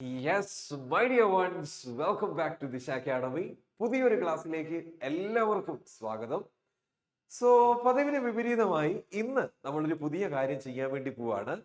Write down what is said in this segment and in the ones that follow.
Yes, my dear ones, welcome back to Disha Academy. പുതിയൊരു ക്ലാസ്സിലേക്ക് എല്ലാവർക്കും സ്വാഗതം. സോ പതിവിന് വിപരീതമായി ഇന്ന് നമ്മളൊരു പുതിയ കാര്യം ചെയ്യാൻ വേണ്ടി പോവാണ്.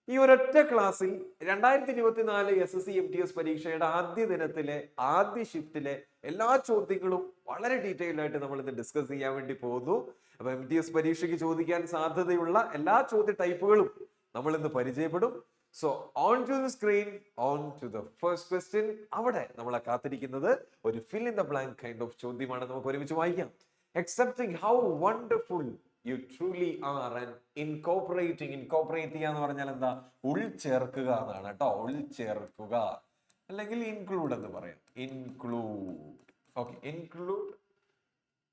ഈ ഒരൊറ്റ ക്ലാസ്സിൽ 2024 SSC MTS പരീക്ഷയുടെ ആദ്യ ദിനത്തിലെ ആദ്യ ഷിഫ്റ്റിലെ എല്ലാ ചോദ്യങ്ങളും വളരെ ഡീറ്റെയിൽഡ് ആയിട്ട് നമ്മൾ ഇന്ന് ഡിസ്കസ് ചെയ്യാൻ വേണ്ടി പോകുന്നു. അപ്പൊ MTS പരീക്ഷയ്ക്ക് ചോദിക്കാൻ സാധ്യതയുള്ള എല്ലാ ചോദ്യ ടൈപ്പുകളും നമ്മൾ ഇന്ന് പരിചയപ്പെടും. So on to the screen, on to the first question. അവിടെ നമ്മളെ കാത്തിരിക്കുന്നത് ഒരു fill in the blank kind of ചോദ്യമാണ്. നമുക്ക് ഒരുമിച്ച് വായിക്കാം. Accepting how wonderful you truly are and incorporating ചെയ്യുക എന്ന് പറഞ്ഞാൽ എന്താ? ഉൾച്ചേർക്കുക എന്നാണ് കേട്ടോ. ഉൾച്ചേർക്കുക അല്ലെങ്കിൽ ഇൻക്ലൂഡ് എന്ന് പറയാം. Include. Okay, include.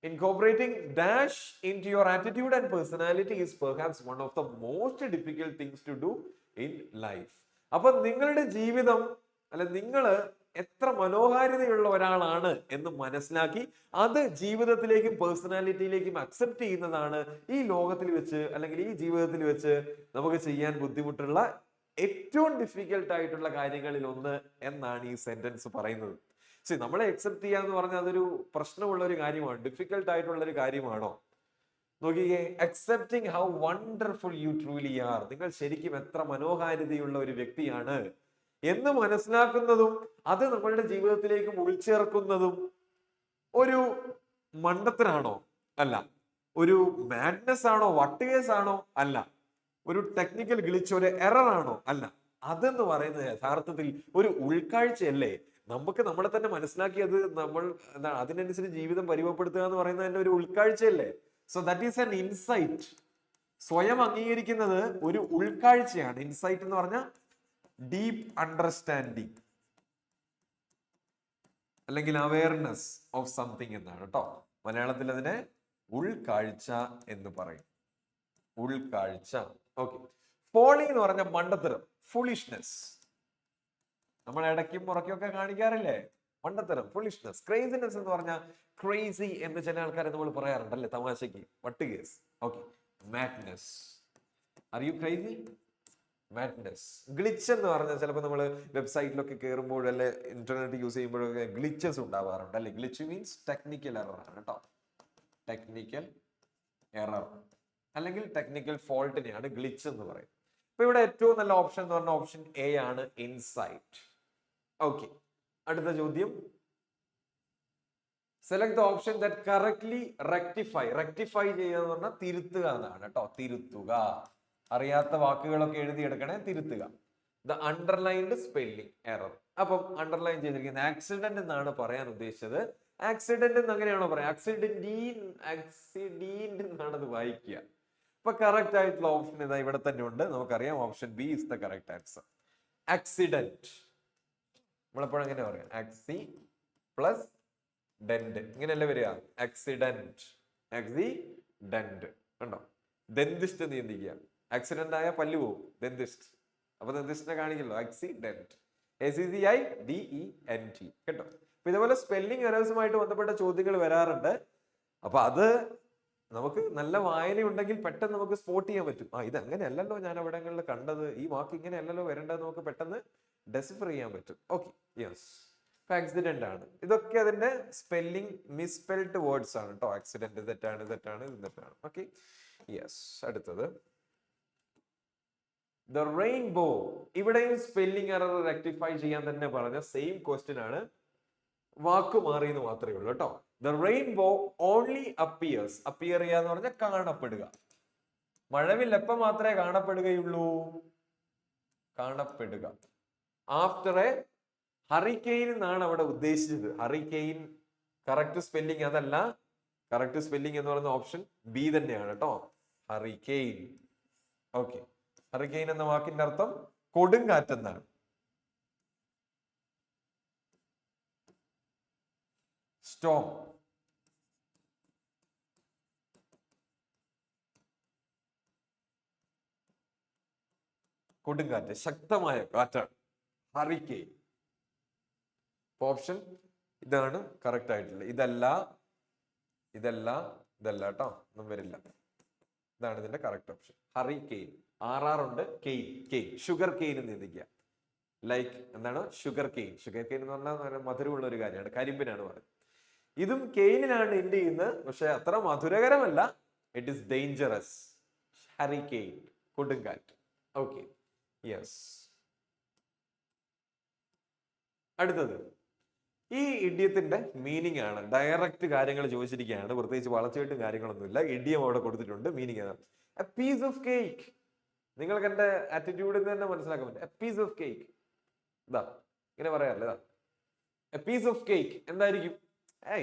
Incorporating dash into your attitude and personality is perhaps one of the most difficult things to do in life. അപ്പൊ നിങ്ങളുടെ ജീവിതം അല്ല, നിങ്ങൾ എത്ര മനോഹാരിതയുള്ള ഒരാളാണ് എന്ന് മനസ്സിലാക്കി അത് ജീവിതത്തിലേക്കും പേഴ്സണാലിറ്റിയിലേക്കും അക്സെപ്റ്റ് ചെയ്യുന്നതാണ് ഈ ലോകത്തിൽ വെച്ച് അല്ലെങ്കിൽ ഈ ജീവിതത്തിൽ വെച്ച് നമുക്ക് ചെയ്യാൻ ബുദ്ധിമുട്ടുള്ള ഏറ്റവും ഡിഫിക്കൽട്ട് ആയിട്ടുള്ള കാര്യങ്ങളിൽ ഒന്ന് എന്നാണ് ഈ സെന്റൻസ് പറയുന്നത്. നമ്മളെ അക്സെപ്റ്റ് ചെയ്യാന്ന് പറഞ്ഞാൽ അതൊരു പ്രശ്നമുള്ള ഒരു കാര്യമാണ്, ഡിഫിക്കൽട്ട് ആയിട്ടുള്ള ഒരു കാര്യമാണോ? നോക്കിക്കേ, accepting how wonderful you truly are, നിങ്ങൾ ശരിക്കും എത്ര മനോഹാരിതയുള്ള ഒരു വ്യക്തിയാണ് എന്ന് മനസ്സിലാക്കുന്നതും അത് നമ്മളുടെ ജീവിതത്തിലേക്ക് ഉൾച്ചേർക്കുന്നതും ഒരു മണ്ടത്തരാണോ? അല്ല. ഒരു മാഡ്നസ് ആണോ? വട്ടുകേസ് ആണോ? അല്ല. ഒരു ടെക്നിക്കൽ ഗ്ലിച്ച്, ഒരു എറർ ആണോ? അല്ല. അതെന്ന് പറയുന്നത് യഥാർത്ഥത്തിൽ ഒരു ഉൾക്കാഴ്ചയല്ലേ? നമുക്ക് നമ്മളെ തന്നെ മനസ്സിലാക്കി അത് നമ്മൾ അതിനനുസരിച്ച് ജീവിതം പരിമപ്പെടുത്തുക എന്ന് പറയുന്നത് തന്നെ ഒരു ഉൾക്കാഴ്ചയല്ലേ? So that is an insight. സ്വയം അംഗീകരിക്കുന്നത് ഒരു ഉൾക്കാഴ്ചയാണ്. ഇൻസൈറ്റ് എന്ന് പറഞ്ഞാൽ ഡീപ്പ് അണ്ടർസ്റ്റാൻഡിങ് അല്ലെങ്കിൽ അവയർനെസ് ഓഫ് സംതിങ് എന്നാണ് കേട്ടോ. മലയാളത്തിൽ അതിനെ ഉൾക്കാഴ്ച എന്ന് പറയും. ഉൾക്കാഴ്ച. ഓക്കെ. ഫോളി എന്ന് പറഞ്ഞ മണ്ടത്തരം, ഫുളിഷ്നെസ്. നമ്മൾ ഇടയ്ക്കും പുറക്കും ഒക്കെ കാണിക്കാറില്ലേ മണ്ടത്തരം, ഫുളിഷ്നെസ്. ക്രേസിനെസ് എന്ന് പറഞ്ഞാൽ ക്രേസി എന്ന് ചില ആൾക്കാരെ നമ്മൾ പറയാറുണ്ടല്ലേ തമാശക്ക്, വട്ട് case. Okay. Madness. Are you crazy? Madness. Glitch എന്ന് പറഞ്ഞാൽ ചിലപ്പോൾ നമ്മൾ വെബ്സൈറ്റിലൊക്കെ കയറുമ്പോൾ അല്ലെ ഇന്റർനെറ്റ് യൂസ് ചെയ്യുമ്പോഴൊക്കെ ഗ്ലിച്ചസ് ഉണ്ടാവാറുണ്ട് അല്ലെ. ഗ്ലിച്ച് മീൻസ് ടെക്നിക്കൽ എറർ ആണ് കേട്ടോ. ടെക്നിക്കൽ എറർ അല്ലെങ്കിൽ ടെക്നിക്കൽ ഫോൾട്ടിനെയാണ് ഗ്ലിച്ച് എന്ന് പറയും. അപ്പൊ ഇവിടെ ഏറ്റവും നല്ല ഓപ്ഷൻ എന്ന് പറഞ്ഞ ഓപ്ഷൻ എ ആണ്, ഇൻസൈറ്റ്. ഓക്കെ. അടുത്ത ചോദ്യം. Select the option that correctly rectify. Rectify ചെയ്യുക എന്ന് പറഞ്ഞാൽ തിരുത്തുക എന്നാണ് കേട്ടോ. തിരുത്തുക. അറിയാത്ത വാക്കുകളൊക്കെ എഴുതിയെടുക്കണേ, തിരുത്തുക. The underlined spelling error. അപ്പം അണ്ടർലൈൻ ചെയ്തിരിക്കുന്നത് ആക്സിഡന്റ് എന്നാണ് പറയാൻ ഉദ്ദേശിച്ചത്. ആക്സിഡന്റ് എന്ന് അങ്ങനെയാണോ പറയാം? ആക്സിഡീൻ എന്നാണ് അത് വായിക്കുക. അപ്പൊ കറക്റ്റ് ആയിട്ടുള്ള ഓപ്ഷൻ ഇതാ ഇവിടെ തന്നെ ഉണ്ട്. നമുക്കറിയാം option B is the correct answer. Accident. നമ്മളെപ്പോഴും എങ്ങനെ പറയാം? ആക്സി പ്ലസ് ഡെന്റ്, ഇങ്ങനെയല്ലേ വരിക? Accident, accident. കണ്ടോ? ദന്തിസ്റ്റ് നീന്തിക്കുക. ആക്സിഡന്റ് ആയ പല്ലു പോവും, ദന്തിസ്റ്റ്. അപ്പൊ ദന്തിസ്റ്റിനെ കാണിക്കല്ലോ, ആക്സിഡന്റ്. ACCIDENT. കേട്ടോ? അപ്പൊ ഇതേപോലെ സ്പെല്ലിംഗ് എറേഴ്സുമായിട്ട് ബന്ധപ്പെട്ട ചോദ്യങ്ങൾ വരാറുണ്ട്. അപ്പൊ അത് നമുക്ക് നല്ല വായന ഉണ്ടെങ്കിൽ പെട്ടെന്ന് നമുക്ക് സ്പോട്ട് ചെയ്യാൻ പറ്റും. ഇത് അങ്ങനെയല്ലല്ലോ ഞാൻ അവിടങ്ങളിൽ കണ്ടത്, ഈ വാക്ക് ഇങ്ങനെയല്ലല്ലോ വരേണ്ടത്, നമുക്ക് പെട്ടെന്ന് ഡെസിഫർ ചെയ്യാൻ പറ്റും. Okay, yes. ആക്സിഡന്റ് ആണ്. ഇതൊക്കെ അതിന്റെ സ്പെല്ലിംഗ് മിസ്പെൽഡ് വേർഡ്സ് ആണ് കേട്ടോ. ആക്സിഡന്റ് തെറ്റാണ്, തെറ്റാണ്, തെറ്റാണ്. Okay, yes. അടുത്തത് ദ റെയിൻബോ. ഇവിടെയും സ്പെല്ലിംഗ് എറർ റെക്ടിഫൈ ചെയ്യാൻ തന്നെ പറഞ്ഞ സെയിം ക്വസ്റ്റ്യൻ ആണ്, വാക്ക് മാറിയെന്ന് മാത്രമേ ഉള്ളൂ കേട്ടോ. The rainbow only appears. Appear ചെയ്യുക എന്ന് പറഞ്ഞാൽ കാണപ്പെടുക. മഴവിൽ എപ്പം മാത്രമേ കാണപ്പെടുകയുള്ളൂ? കാണപ്പെടുക. ആഫ്റ്റർ എ ഹറിക്കെയിൻ എന്നാണ് അവിടെ ഉദ്ദേശിച്ചത്. ഹറിക്കെയിൻ കറക്റ്റ് സ്പെല്ലിംഗ് അതല്ല. കറക്റ്റ് സ്പെല്ലിംഗ് എന്ന് പറയുന്ന ഓപ്ഷൻ ബി തന്നെയാണ് കേട്ടോ. ഹറിക്കെയിൻ. ഓക്കെ. ഹറിക്കെയിൻ എന്ന വാക്കിന്റെ അർത്ഥം കൊടുങ്കാറ്റെന്നാണ്. സ്റ്റോം. കൊടുങ്കാറ്റ്, ശക്തമായ കാറ്റാണ് ഹറിക്കെയിൻ. ഓപ്ഷൻ ഇതാണ് കറക്റ്റ് ആയിട്ടുള്ളത്. ഇതല്ല, ഇതല്ല, ഇതല്ല കേട്ടോ, ഒന്നും വരില്ല. ഇതാണ് ഇതിന്റെ കറക്റ്റ് ഓപ്ഷൻ. ഹറിക്കെയിൻ. RR ഉണ്ട്, കെയിൻ. ഷുഗർ കെയിൻ എന്ന് ചിന്തിക്കുക. ലൈക്ക് എന്താണ് ഷുഗർ കെയിൻ. ഷുഗർ കെയിൻ എന്ന് പറഞ്ഞാൽ മധുരമുള്ള ഒരു കാര്യമാണ്, കരിമ്പിനാണ് പറയുന്നത്. ഇതും കെയിനിനാണ് എൻഡ് ചെയ്യുന്നത്, പക്ഷെ അത്ര മധുരകരമല്ല. It is dangerous. ഹറിക്കെയിൻ, കൊടുങ്കാറ്റ്. Okay, yes. അടുത്തത് ഈ ഇഡിയത്തിന്റെ മീനിങ് ആണ്. ഡയറക്റ്റ് കാര്യങ്ങൾ ചോദിച്ചിരിക്കുകയാണ്, പ്രത്യേകിച്ച് വളച്ചിട്ടും കാര്യങ്ങളൊന്നുമില്ല. ഇഡിയം അവിടെ കൊടുത്തിട്ടുണ്ട്. മീനിങ് ആണ് എ പീസ് ഓഫ് കേക്ക്. നിങ്ങൾക്ക് എന്റെ ആറ്റിറ്റ്യൂഡിൽ തന്നെ മനസ്സിലാക്കാൻ പറ്റും. എ പീസ് ഓഫ് കേക്ക്, ഇതാ ഇങ്ങനെ പറയാറില്ല, ഇതാ എ പീസ് ഓഫ് കേക്ക് എന്തായിരിക്കും?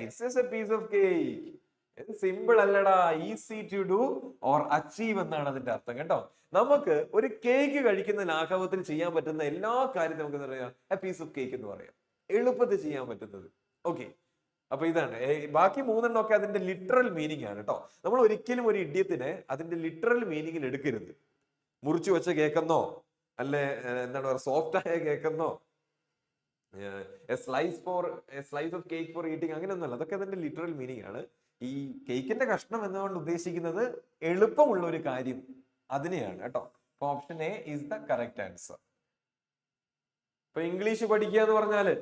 It's just a piece of cake. Simple അല്ലടാ, easy to do or achieve എന്നാണ് അതിന്റെ അർത്ഥം കേട്ടോ. നമുക്ക് ഒരു കേക്ക് കഴിക്കുന്ന ലാഘവത്തിൽ ചെയ്യാൻ പറ്റുന്ന എല്ലാ കാര്യവും നമുക്ക് എന്താ പറയാ, എ പീസ് ഓഫ് കേക്ക് എന്ന് പറയാം. എളുപ്പത്തിൽ ചെയ്യാൻ പറ്റുന്നത്. ഓക്കെ, അപ്പൊ ഇതാണ്. ബാക്കി മൂന്നെണ്ണമൊക്കെ അതിന്റെ ലിറ്ററൽ മീനിങ് ആണ് കേട്ടോ. നമ്മൾ ഒരിക്കലും ഒരു ഇഡിയത്തിനെ അതിന്റെ ലിറ്ററൽ മീനിങ്ങിൽ എടുക്കരുത്. മുറിച്ചു വെച്ച കേക്കെന്നോ, അല്ലെ എന്താണ് പറയുക, സോഫ്റ്റ് ആയ കേക്കെന്നോ, slice of cake for eating, അങ്ങനെയൊന്നുമല്ല. അതൊക്കെ അതിന്റെ ലിറ്ററൽ മീനിങ് ആണ്. ഈ കേക്കിന്റെ കഷ്ണം എന്നുകൊണ്ട് ഉദ്ദേശിക്കുന്നത് എളുപ്പമുള്ള ഒരു കാര്യം, അതിനെയാണ് കേട്ടോ. അപ്പൊ option A is the correct answer. ഇപ്പൊ ഇംഗ്ലീഷ് പഠിക്കുക എന്ന് പറഞ്ഞാല്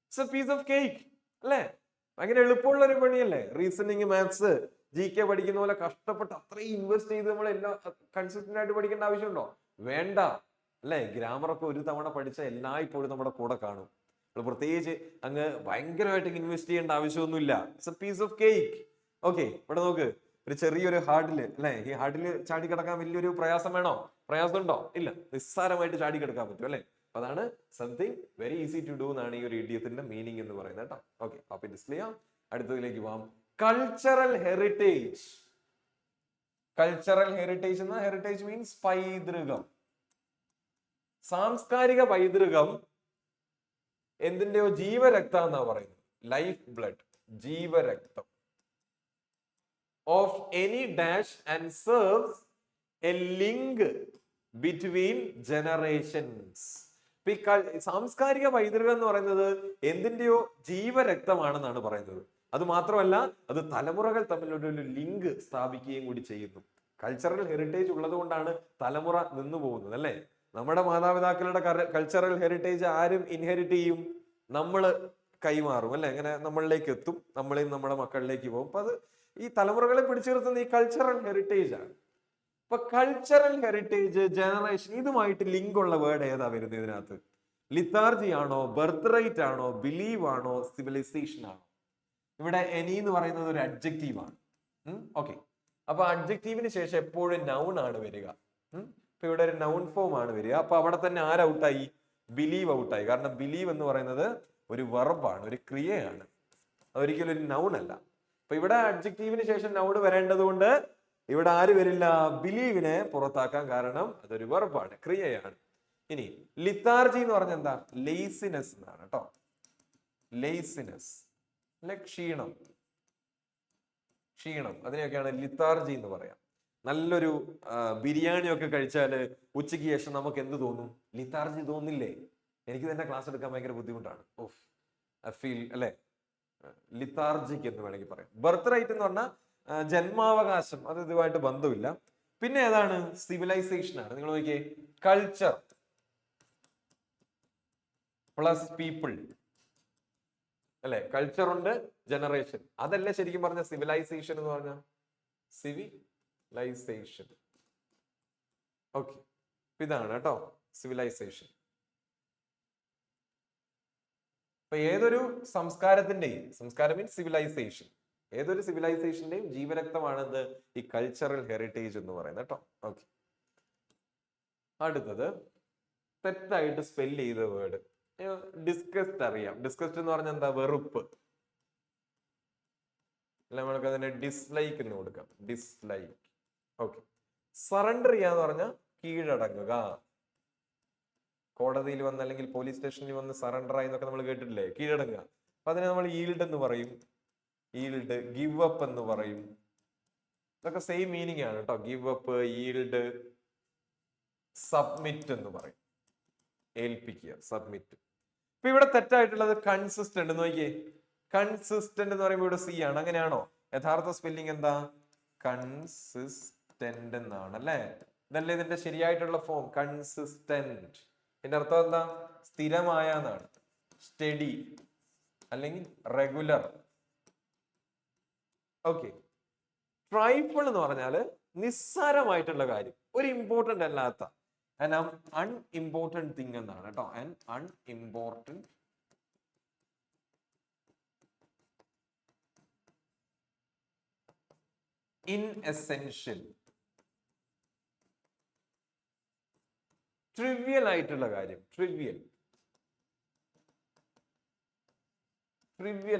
it's a piece of cake അല്ലേ? ഭയങ്കര എളുപ്പമുള്ള ഒരു പണിയല്ലേ? റീസണിങ്, മാത്സ്, GK പഠിക്കുന്ന പോലെ കഷ്ടപ്പെട്ട് അത്രയും ഇൻവെസ്റ്റ് ചെയ്ത് നമ്മൾ എല്ലാം കൺസിസ്റ്റന്റ് ആയിട്ട് പഠിക്കേണ്ട ആവശ്യമുണ്ടോ? വേണ്ട അല്ലെ? ഗ്രാമറൊക്കെ ഒരു തവണ പഠിച്ച എല്ലായ്പ്പോഴും നമ്മുടെ കൂടെ കാണും. പ്രത്യേകിച്ച് അങ്ങ് ഭയങ്കരമായിട്ട് ഇൻവെസ്റ്റ് ചെയ്യേണ്ട ആവശ്യമൊന്നുമില്ല. It's a piece of cake. Okay, ഇവിടെ നോക്ക്, ഒരു ചെറിയൊരു ഹാർഡില് അല്ലെ, ഈ ഹാർഡില് ചാടി കിടക്കാൻ വലിയൊരു പ്രയാസം വേണോ? പ്രയാസം ഉണ്ടോ? ഇല്ല, നിസ്സാരമായിട്ട് ചാടി കിടക്കാൻ പറ്റും അല്ലെ? അതാണ് something very easy to do എന്നാണ് ഈ ഒരു ഇഡിയത്തിന്റെ മീനിങ് എന്ന് പറയുന്നത് കേട്ടോ. ഓക്കെ, അപ്പൊ ഡിസ്പ്ലേ ചെയ്യാം. അടുത്തതിലേക്ക് പോവാം. Cultural heritage. കൾച്ചറൽ ഹെറിറ്റേജ് എന്ന ഹെറിറ്റേജ് മീൻസ് പൈതൃകം, സാംസ്കാരിക പൈതൃകം. എന്തിന്റെയോ ജീവരക്തം എന്നാ പറയുന്നത്. ലൈഫ് ബ്ലഡ്, ജീവരക്തം of any dash and serves a link between generations. സാംസ്കാരിക പൈതൃകം എന്ന് പറയുന്നത് എന്തിന്റെയോ ജീവരക്തമാണെന്നാണ് പറയുന്നത്. അത് മാത്രമല്ല, അത് തലമുറകൾ തമ്മിലുള്ള ഒരു ലിങ്ക് സ്ഥാപിക്കുകയും കൂടി ചെയ്യുന്നു. കൾച്ചറൽ ഹെറിറ്റേജ് ഉള്ളത് കൊണ്ടാണ് തലമുറ നിന്നു പോകുന്നത് അല്ലെ? നമ്മുടെ മാതാപിതാക്കളുടെ കൾച്ചറൽ ഹെറിറ്റേജ് ആരും ഇൻഹെറിറ്റ് ചെയ്യും? നമ്മൾ കൈമാറും അല്ലെ? അങ്ങനെ നമ്മളിലേക്ക് എത്തും, നമ്മളിൽ നമ്മുടെ മക്കളിലേക്ക് പോകും. അപ്പൊ അത് ഈ തലമുറകളെ പിടിച്ചു നിർത്തുന്ന ഈ കൾച്ചറൽ ഹെറിറ്റേജ് ആണ്. ഇപ്പൊ കൾച്ചറൽ ഹെറിറ്റേജ്, ജനറേഷൻ, ഇതുമായിട്ട് ലിങ്ക് ഉള്ള വേർഡ് ഏതാ വരുന്നത് ഇതിനകത്ത്? ലിത്താർജി ആണോ, ബർത്ത് റൈറ്റ് ആണോ, ബിലീവ് ആണോ, സിവിലൈസേഷൻ ആണോ? ഇവിടെ എനി എന്ന് പറയുന്നത് ഒരു അഡ്ജക്റ്റീവ് ആണ്. ഓക്കെ, അപ്പൊ അഡ്ജക്റ്റീവിന് ശേഷം എപ്പോഴും നൗൺ ആണ് വരിക. ഇപ്പൊ ഇവിടെ ഒരു നൗൺ ഫോം ആണ് വരിക. അപ്പൊ അവിടെ തന്നെ ആര് ഔട്ടായി? ബിലീവ് ഔട്ടായി. കാരണം ബിലീവ് എന്ന് പറയുന്നത് ഒരു വെർബാണ്, ഒരു ക്രിയയാണ്, അതൊരിക്കലും ഒരു നൗൺ അല്ല. അപ്പൊ ഇവിടെ അഡ്ജക്റ്റീവിന് ശേഷം നൗൺ വരേണ്ടത് കൊണ്ട് ഇവിടെ ആര് വരില്ല? ബിലീവിനെ പുറത്താക്കാൻ. കാരണം അതൊരു വെർബാണ്, ക്രിയയാണ്. ഇനി ലിത്താർജി എന്ന് പറഞ്ഞ എന്താ? ലേസിനെസ് എന്നാണ് കേട്ടോ. ലേസിനെസ് അല്ലെ, ക്ഷീണം. അതിനെയൊക്കെയാണ് ലിത്താർജി എന്ന് പറയാം. നല്ലൊരു ബിരിയാണി ഒക്കെ കഴിച്ചാല് ഉച്ചയ്ക്ക് ശേഷം നമുക്ക് എന്ത് തോന്നും? ലിത്താർജി തോന്നില്ലേ? എനിക്ക് തന്നെ ക്ലാസ് എടുക്കാൻ ഭയങ്കര ബുദ്ധിമുട്ടാണ്. ഓഫ്, ഐ ഫീൽ അല്ലെ, ലിത്താർജിക് എന്ന് വേണമെങ്കിൽ പറയാം. ബർത്ത് റൈറ്റ് എന്ന് പറഞ്ഞാൽ ജന്മാവകാശം, അത് ഇതുമായിട്ട് ബന്ധമില്ല. പിന്നെ ഏതാണ്? സിവിലൈസേഷൻ ആണ്. നിങ്ങൾ നോക്കിയേ, കൾച്ചർ പ്ലസ് പീപ്പിൾ അല്ലെ? കൾച്ചർ ഉണ്ട്, ജനറേഷൻ. അതല്ലേ ശരിക്കും പറഞ്ഞ സിവിലൈസേഷൻ എന്ന് പറഞ്ഞ? സിവിലൈസേഷൻ. ഓക്കെ, ഇതാണ് കേട്ടോ സിവിലൈസേഷൻ. അപ്പൊ ഏതൊരു സംസ്കാരത്തിന്റെയും, സംസ്കാരം മീൻസ് സിവിലൈസേഷൻ, ഏതൊരു സിവിലൈസേഷന്റെയും ജീവരക്തമാണെന്ന് ഈ കൾച്ചറൽ ഹെറിറ്റേജ് എന്ന് പറയുന്നത് കേട്ടോ. ഓക്കെ, അടുത്തത് തെറ്റായിട്ട് സ്പെൽ ചെയ്ത വേർഡ് ഡിസ്കസ്ഡ്. അറിയാം, ഡിസ്കസ്ഡ് എന്ന് പറഞ്ഞാൽ എന്താ? വെറുപ്പ്. അല്ല, നമുക്ക് അതിനെ ഡിസ്ലൈക്ക് എന്ന് കൊടുക്കാം. ഡിസ്ലൈക്ക്. ഓക്കെ, സറണ്ടർ ചെയ്യാന്ന് പറഞ്ഞാൽ കീഴടങ്ങുക. കോടതിയിൽ വന്ന് അല്ലെങ്കിൽ പോലീസ് സ്റ്റേഷനിൽ വന്ന് സറണ്ടർ ആയി എന്നൊക്കെ നമ്മൾ കേട്ടിട്ടില്ലേ? കീഴടങ്ങുക. അപ്പൊ അതിനെ നമ്മൾ ഈൽഡ് എന്ന് പറയും. ഈൽഡ്, ഗിവ് അപ്പ് എന്ന് പറയും. ഇതൊക്കെ സെയിം മീനിങ് ആണ് കേട്ടോ. ഗിവ് അപ്പ്, ഈൽഡ്, സബ്മിറ്റ് എന്ന് പറയും. ഏൽപ്പിക്കുക, സബ്മിറ്റ്. ഇപ്പൊ ഇവിടെ തെറ്റായിട്ടുള്ളത് കൺസിസ്റ്റന്റ്. നോക്കിയേ, കൺസിസ്റ്റന്റ് എന്ന് പറയുമ്പോൾ ഇവിടെ സി ആണ്. അങ്ങനെയാണോ? യഥാർത്ഥ സ്പെല്ലിംഗ് എന്താ? കൺസിസ്റ്റന്റ് എന്നാണ് അല്ലെ? ഇതല്ലേ ഇതിന്റെ ശരിയായിട്ടുള്ള ഫോം? കൺസിസ്റ്റന്റ്. ഇതിന്റെ അർത്ഥം എന്താ? സ്ഥിരമായ എന്നാണ്. സ്റ്റഡി അല്ലെങ്കിൽ റെഗുലർ. ഓക്കെ. ട്രൈഫിൾ എന്ന് പറഞ്ഞാൽ നിസ്സാരമായിട്ടുള്ള കാര്യം, ഒരു ഇമ്പോർട്ടന്റ് അല്ലാത്ത അൺഇമ്പോർട്ടന്റ് തിങ് എന്നാണ് കേട്ടോ. അൺഇമ്പോർട്ടന്റ് ഇൻഎസെൻഷ്യൽ, ട്രിവിയൽ ആയിട്ടുള്ള കാര്യം. ട്രിവിയൽ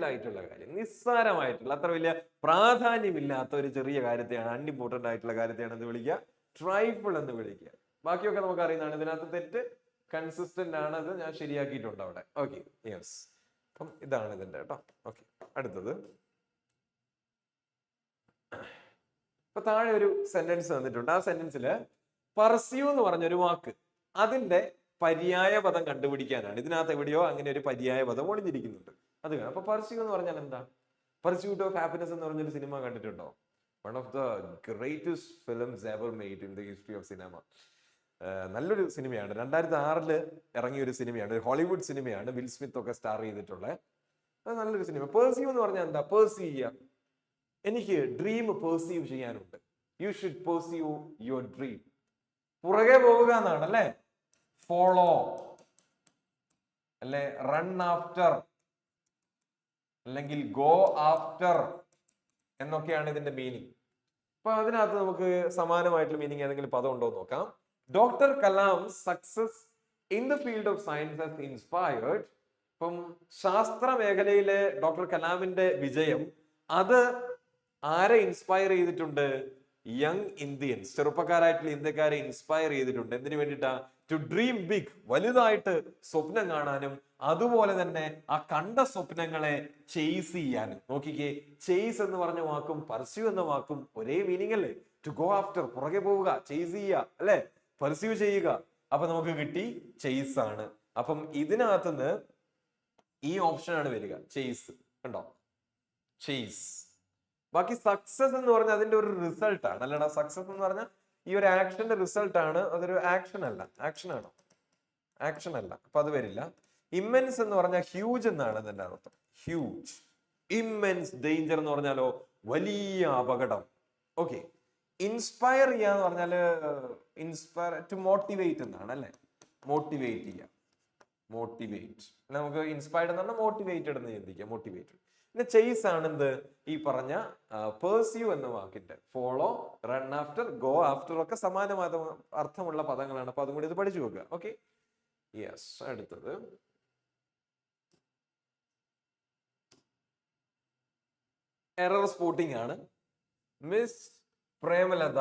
ആയിട്ടുള്ള കാര്യം, നിസ്സാരമായിട്ടുള്ള, അത്ര വലിയ പ്രാധാന്യമില്ലാത്ത ഒരു ചെറിയ കാര്യത്തെയാണ്, അൺഇമ്പോർട്ടന്റ് ആയിട്ടുള്ള കാര്യത്തെയാണ് എന്ത് വിളിക്കുക? ട്രൈഫിൾ എന്ന് വിളിക്കുക. ബാക്കിയൊക്കെ നമുക്ക് അറിയുന്നതാണ്. ഇതിനകത്ത് തെറ്റ് കൺസിസ്റ്റന്റ് ആണ്, അത് ഞാൻ ശരിയാക്കിയിട്ടുണ്ട് അവിടെ. Okay, yes. അപ്പം ഇതാണ് ഇതിന്റെ കേട്ടോ. ഓക്കെ, അടുത്തത്. ഇപ്പൊ താഴെ ഒരു സെന്റൻസ് തന്നിട്ടുണ്ട്. ആ സെന്റൻസിൽ പർസ്യൂ എന്ന് പറഞ്ഞൊരു വാക്ക്, അതിന്റെ പര്യായ പദം കണ്ടുപിടിക്കാനാണ്. ഇതിനകത്ത് എവിടെയോ അങ്ങനെ ഒരു പര്യായ പദം ഒളിഞ്ഞിരിക്കുന്നുണ്ട്. അത് കാണാം. അപ്പൊ പർസ്യൂ എന്ന് പറഞ്ഞാൽ എന്താ? പർസ്യൂട്ട് ഓഫ് ഹാപ്പിനെസ് എന്ന് പറഞ്ഞൊരു സിനിമ കണ്ടിട്ടുണ്ടോ? One of the greatest films ever made in the history of cinema. നല്ലൊരു സിനിമയാണ്. 2006 ഇറങ്ങിയ ഒരു സിനിമയാണ്, ഒരു ഹോളിവുഡ് സിനിമയാണ്. വിൽ സ്മിത്ത് ഒക്കെ സ്റ്റാർ ചെയ്തിട്ടുള്ള അത് നല്ലൊരു സിനിമ. പേഴ്സീവ് എന്ന് പറഞ്ഞാൽ എന്താ? പേഴ്സീവ് ചെയ്യുക. എനിക്ക് ഡ്രീം പേഴ്സീവ് ചെയ്യാനുണ്ട്. You should perceive your dream. പുറകെ പോവുക എന്നാണ് അല്ലേ? ഫോളോ അല്ലെ, റൺ ആഫ്റ്റർ അല്ലെങ്കിൽ ഗോ ആഫ്റ്റർ എന്നൊക്കെയാണ് ഇതിന്റെ മീനിങ്. അപ്പൊ അതിനകത്ത് നമുക്ക് സമാനമായിട്ടുള്ള മീനിങ് ഏതെങ്കിലും പദം ഉണ്ടോ എന്ന് നോക്കാം. Doctor Kalam success in the field of science has inspired. ഇപ്പം ശാസ്ത്ര മേഖലയിലെ ഡോക്ടർ കലാമിന്റെ വിജയം, അത് ആരെ ഇൻസ്പയർ ചെയ്തിട്ടുണ്ട്? യങ് ഇന്ത്യൻസ്, ചെറുപ്പക്കാരായിട്ടുള്ള ഇന്ത്യക്കാരെ ഇൻസ്പയർ ചെയ്തിട്ടുണ്ട്. എന്തിനു വേണ്ടിയിട്ടാ? ടു ഡ്രീം ബിഗ്, വലുതായിട്ട് സ്വപ്നം കാണാനും അതുപോലെ തന്നെ ആ കണ്ട സ്വപ്നങ്ങളെ ചേസ് ചെയ്യാനും. നോക്കിക്കേ, ചേസ് എന്ന് പറഞ്ഞ വാക്കും പർസ്യൂ എന്ന വാക്കും ഒരേ മീനിങ് അല്ലേ? ടു ഗോ ആഫ്റ്റർ, പുറകെ പോവുക, ചേസ് ചെയ്യുക അല്ലെ, പർസ്യൂ ചെയ്യുക. അപ്പൊ നമുക്ക് കിട്ടി ചേസ് ആണ്. അപ്പം ഇതിനകത്തുനിന്ന് ഈ ഓപ്ഷൻ ആണ് വരിക, ചേസ്. കണ്ടോ, ചേസ്. ബാക്കി സക്സസ് എന്ന് പറഞ്ഞാൽ അതിന്റെ ഒരു റിസൾട്ട് ആണ് അല്ലടാ. സക്സസ് എന്ന് പറഞ്ഞാൽ ഈ ഒരു ആക്ഷന്റെ റിസൾട്ട് ആണ്, അതൊരു ആക്ഷൻ അല്ല. ആക്ഷൻ ആണോ? ആക്ഷൻ അല്ല, അപ്പൊ അത് വരില്ല. ഇമ്മൻസ് എന്ന് പറഞ്ഞാൽ ഹ്യൂജ് എന്നാണ് അതിന്റെ അർത്ഥം. ഹ്യൂജ്. ഇമ്മൻസ് ഡേഞ്ചർ എന്ന് പറഞ്ഞാലോ വലിയ അപകടം. ഓക്കെ. ഇൻസ്പയർ ചെയ്യാന്ന് പറഞ്ഞാല് ഇൻസ്പയർ ടു മോട്ടിവേറ്റ് എന്നാണ് അല്ലെ? മോട്ടിവേറ്റ് ചെയ്യുക, മോട്ടിവേറ്റ്. നമുക്ക് ഇൻസ്പയർഡ് എന്ന് പറഞ്ഞാൽ മോട്ടിവേറ്റഡ് എന്ന് ചിന്തിക്കുക, മോട്ടിവേറ്റഡ്. പിന്നെ ചേസ് ആണ് എന്ത്? ഈ പറഞ്ഞ പേഴ്സ്യൂ എന്ന വാക്കിന്റെ follow, run after, go after ഒക്കെ സമാനമായ അർത്ഥമുള്ള പദങ്ങളാണ്. അപ്പൊ അതും കൂടി ഇത് പഠിച്ചു വെക്കുക. Okay, yes. അടുത്തത് എറർ സ്പോട്ടിംഗ് ആണ്. മിസ് പ്രേമലത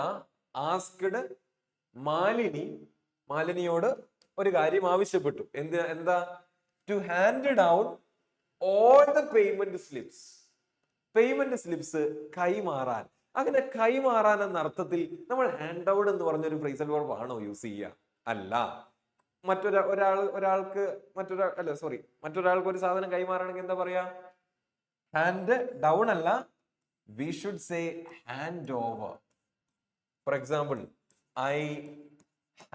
ആസ്ക്ഡ് മാലിനിയോട് ഒരു കാര്യം ആവശ്യപ്പെട്ടു. എന്താ? To hand down all the payment slips കൈമാറാൻ. അങ്ങനെ കൈമാറാൻ എന്ന അർത്ഥത്തിൽ നമ്മൾ ഹാൻഡ് ഔട്ട് എന്ന് പറഞ്ഞൊരു ഫ്രേസൽ വെർബ് ആണോ യൂസ് ചെയ്യുക? അല്ല. മറ്റൊരാൾക്ക് ഒരു സാധനം കൈമാറണമെങ്കിൽ എന്താ പറയാ? ഹാൻഡ് ഡൗൺ അല്ല, we should say hand over. For example, I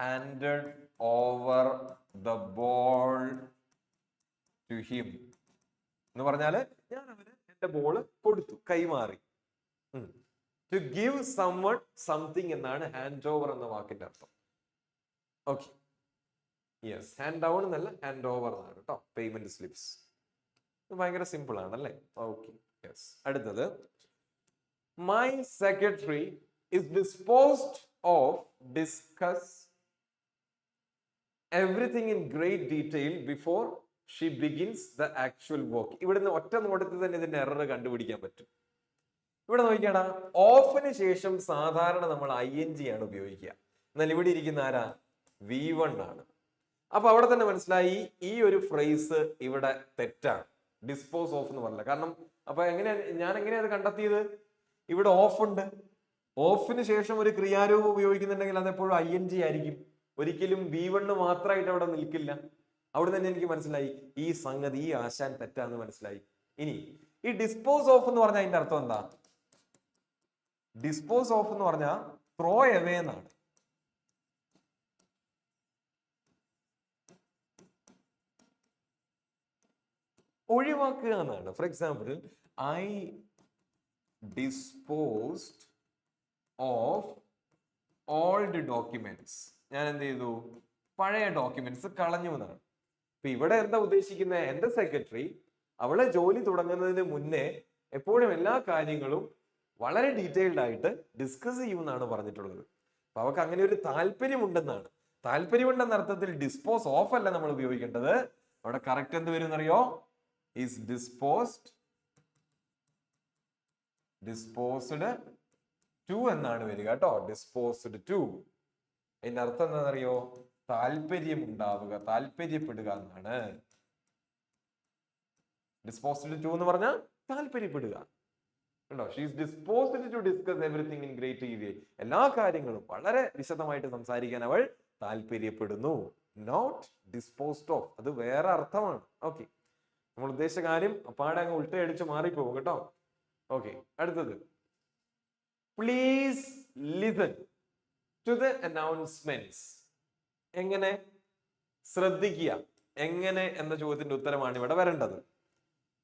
handed over the ball to him എന്ന് പറഞ്ഞാല് ഞാൻ അവന് എന്റെ ബോള് കൊടുത്തു, കൈമാറി. ടു ഗിവ് സംവൺ സംതിങ് എന്നാണ് ഹാൻഡ് ഓവർ എന്ന വാക്കിന്റെ അർത്ഥം. Okay, yes. ഹാൻഡ് ഡൗൺ എന്നല്ല, ഹാൻഡ് ഓവർ എന്നാണ് കേട്ടോ. പേയ്മെന്റ് സ്ലിപ്സ് ഭയങ്കര സിമ്പിൾ ആണ് അല്ലേ? Okay, yes. അടുത്തത്, my secretary is disposed of discuss everything in great detail before she begins the actual work. ഇവിടുന്ന് ഒറ്റ നോട്ടത്തിൽ തന്നെ ഇതിന്റെ എറർ കണ്ടുപിടിക്കാൻ പറ്റും. ഇവിടെ നോക്കിയാടാ, ഓഫിന് ശേഷം സാധാരണ നമ്മൾ ING ആണ് ഉപയോഗിക്കുക. എന്നാൽ ഇവിടെ ഇരിക്കുന്ന ആരാ? V1 ആണ്. അപ്പൊ അവിടെ തന്നെ മനസ്സിലായി ഈ ഒരു ഫ്രേസ് ഇവിടെ തെറ്റാണ്. ഡിസ്പോസ് ഓഫ് എന്ന് പറഞ്ഞില്ല. കാരണം അപ്പൊ ഞാൻ എങ്ങനെയാ അത് കണ്ടെത്തിയത്? ഇവിടെ ഓഫ് ഉണ്ട്. ഓഫിന് ശേഷം ഒരു ക്രിയാരൂപം ഉപയോഗിക്കുന്നുണ്ടെങ്കിൽ അത് എപ്പോഴും ING ആയിരിക്കും. ഒരിക്കലും V1 മാത്രമായിട്ട് അവിടെ നിൽക്കില്ല. അവിടെ തന്നെ എനിക്ക് മനസ്സിലായി ഈ സംഗതി, ഈ ആശാൻ തെറ്റാന്ന് മനസ്സിലായി. ഇനി ഈ ഡിസ്പോസ് ഓഫ് എന്ന് പറഞ്ഞാൽ അതിന്റെ അർത്ഥം എന്താ? ഡിസ്പോസ് ഓഫ് എന്ന് പറഞ്ഞാൽ ത്രോ എവേ എന്നാണ്. ഒഴിവാക്കുക എന്നാണ്. Four example, I disposed of old documents. ഞാൻ എന്ത് ചെയ്തു? പഴയ ഡോക്യുമെന്റ്സ് കളഞ്ഞു എന്നാണ്. ഇപ്പൊ ഇവിടെ എന്താ ഉദ്ദേശിക്കുന്നത്? എന്റെ സെക്രട്ടറി അവളെ ജോലി തുടങ്ങുന്നതിന് മുന്നേ എപ്പോഴും എല്ലാ കാര്യങ്ങളും വളരെ ഡീറ്റെയിൽഡ് ആയിട്ട് ഡിസ്കസ് ചെയ്യുമെന്നാണ് പറഞ്ഞിട്ടുള്ളത്. അപ്പൊ അവർക്ക് അങ്ങനെ ഒരു താല്പര്യമുണ്ടെന്നാണ്. താല്പര്യമുണ്ടെന്ന അർത്ഥത്തിൽ ഡിസ്പോസ് ഓഫ് അല്ല നമ്മൾ ഉപയോഗിക്കേണ്ടത്. അവിടെ കറക്റ്റ് എന്ത് വരും എന്നറിയോ? ഈസ് ഡിസ്പോസ്ഡ് ടു എന്നാണ് വരിക കേട്ടോ. Disposed to. അതിന്റെ അർത്ഥം എന്താണെന്നറിയോ? താല്പര്യം ഉണ്ടാവുക, താല്പര്യപ്പെടുക എന്നാണ്. ഡിസ്പോസ്ഡ് ടു എന്ന് പറഞ്ഞാൽ താല്പര്യപ്പെടുക. ഉണ്ടോ? She is disposed to discuss everything in great detail. എല്ലാ കാര്യങ്ങളും വളരെ വിശദമായിട്ട് സംസാരിക്കാൻ അവൾ താല്പര്യപ്പെടുന്നു. നോട്ട് ഡിസ്പോസ്ഡ് ഓഫ്, അത് വേറെ അർത്ഥമാണ്. ഓക്കെ, നമ്മൾ ഉദ്ദേശിച്ച കാര്യം അപ്പാടെ അങ്ങ് ഉൾട്ടയടിച്ച് മാറിപ്പോകും കേട്ടോ. ഓക്കെ, അടുത്തത്, please listen to the announcements. എങ്ങനെ? ശ്രദ്ധിക്കുക. എങ്ങനെ എന്ന ചോദ്യത്തിന്റെ ഉത്തരമാണ് ഇവിടെ വരേണ്ടത്.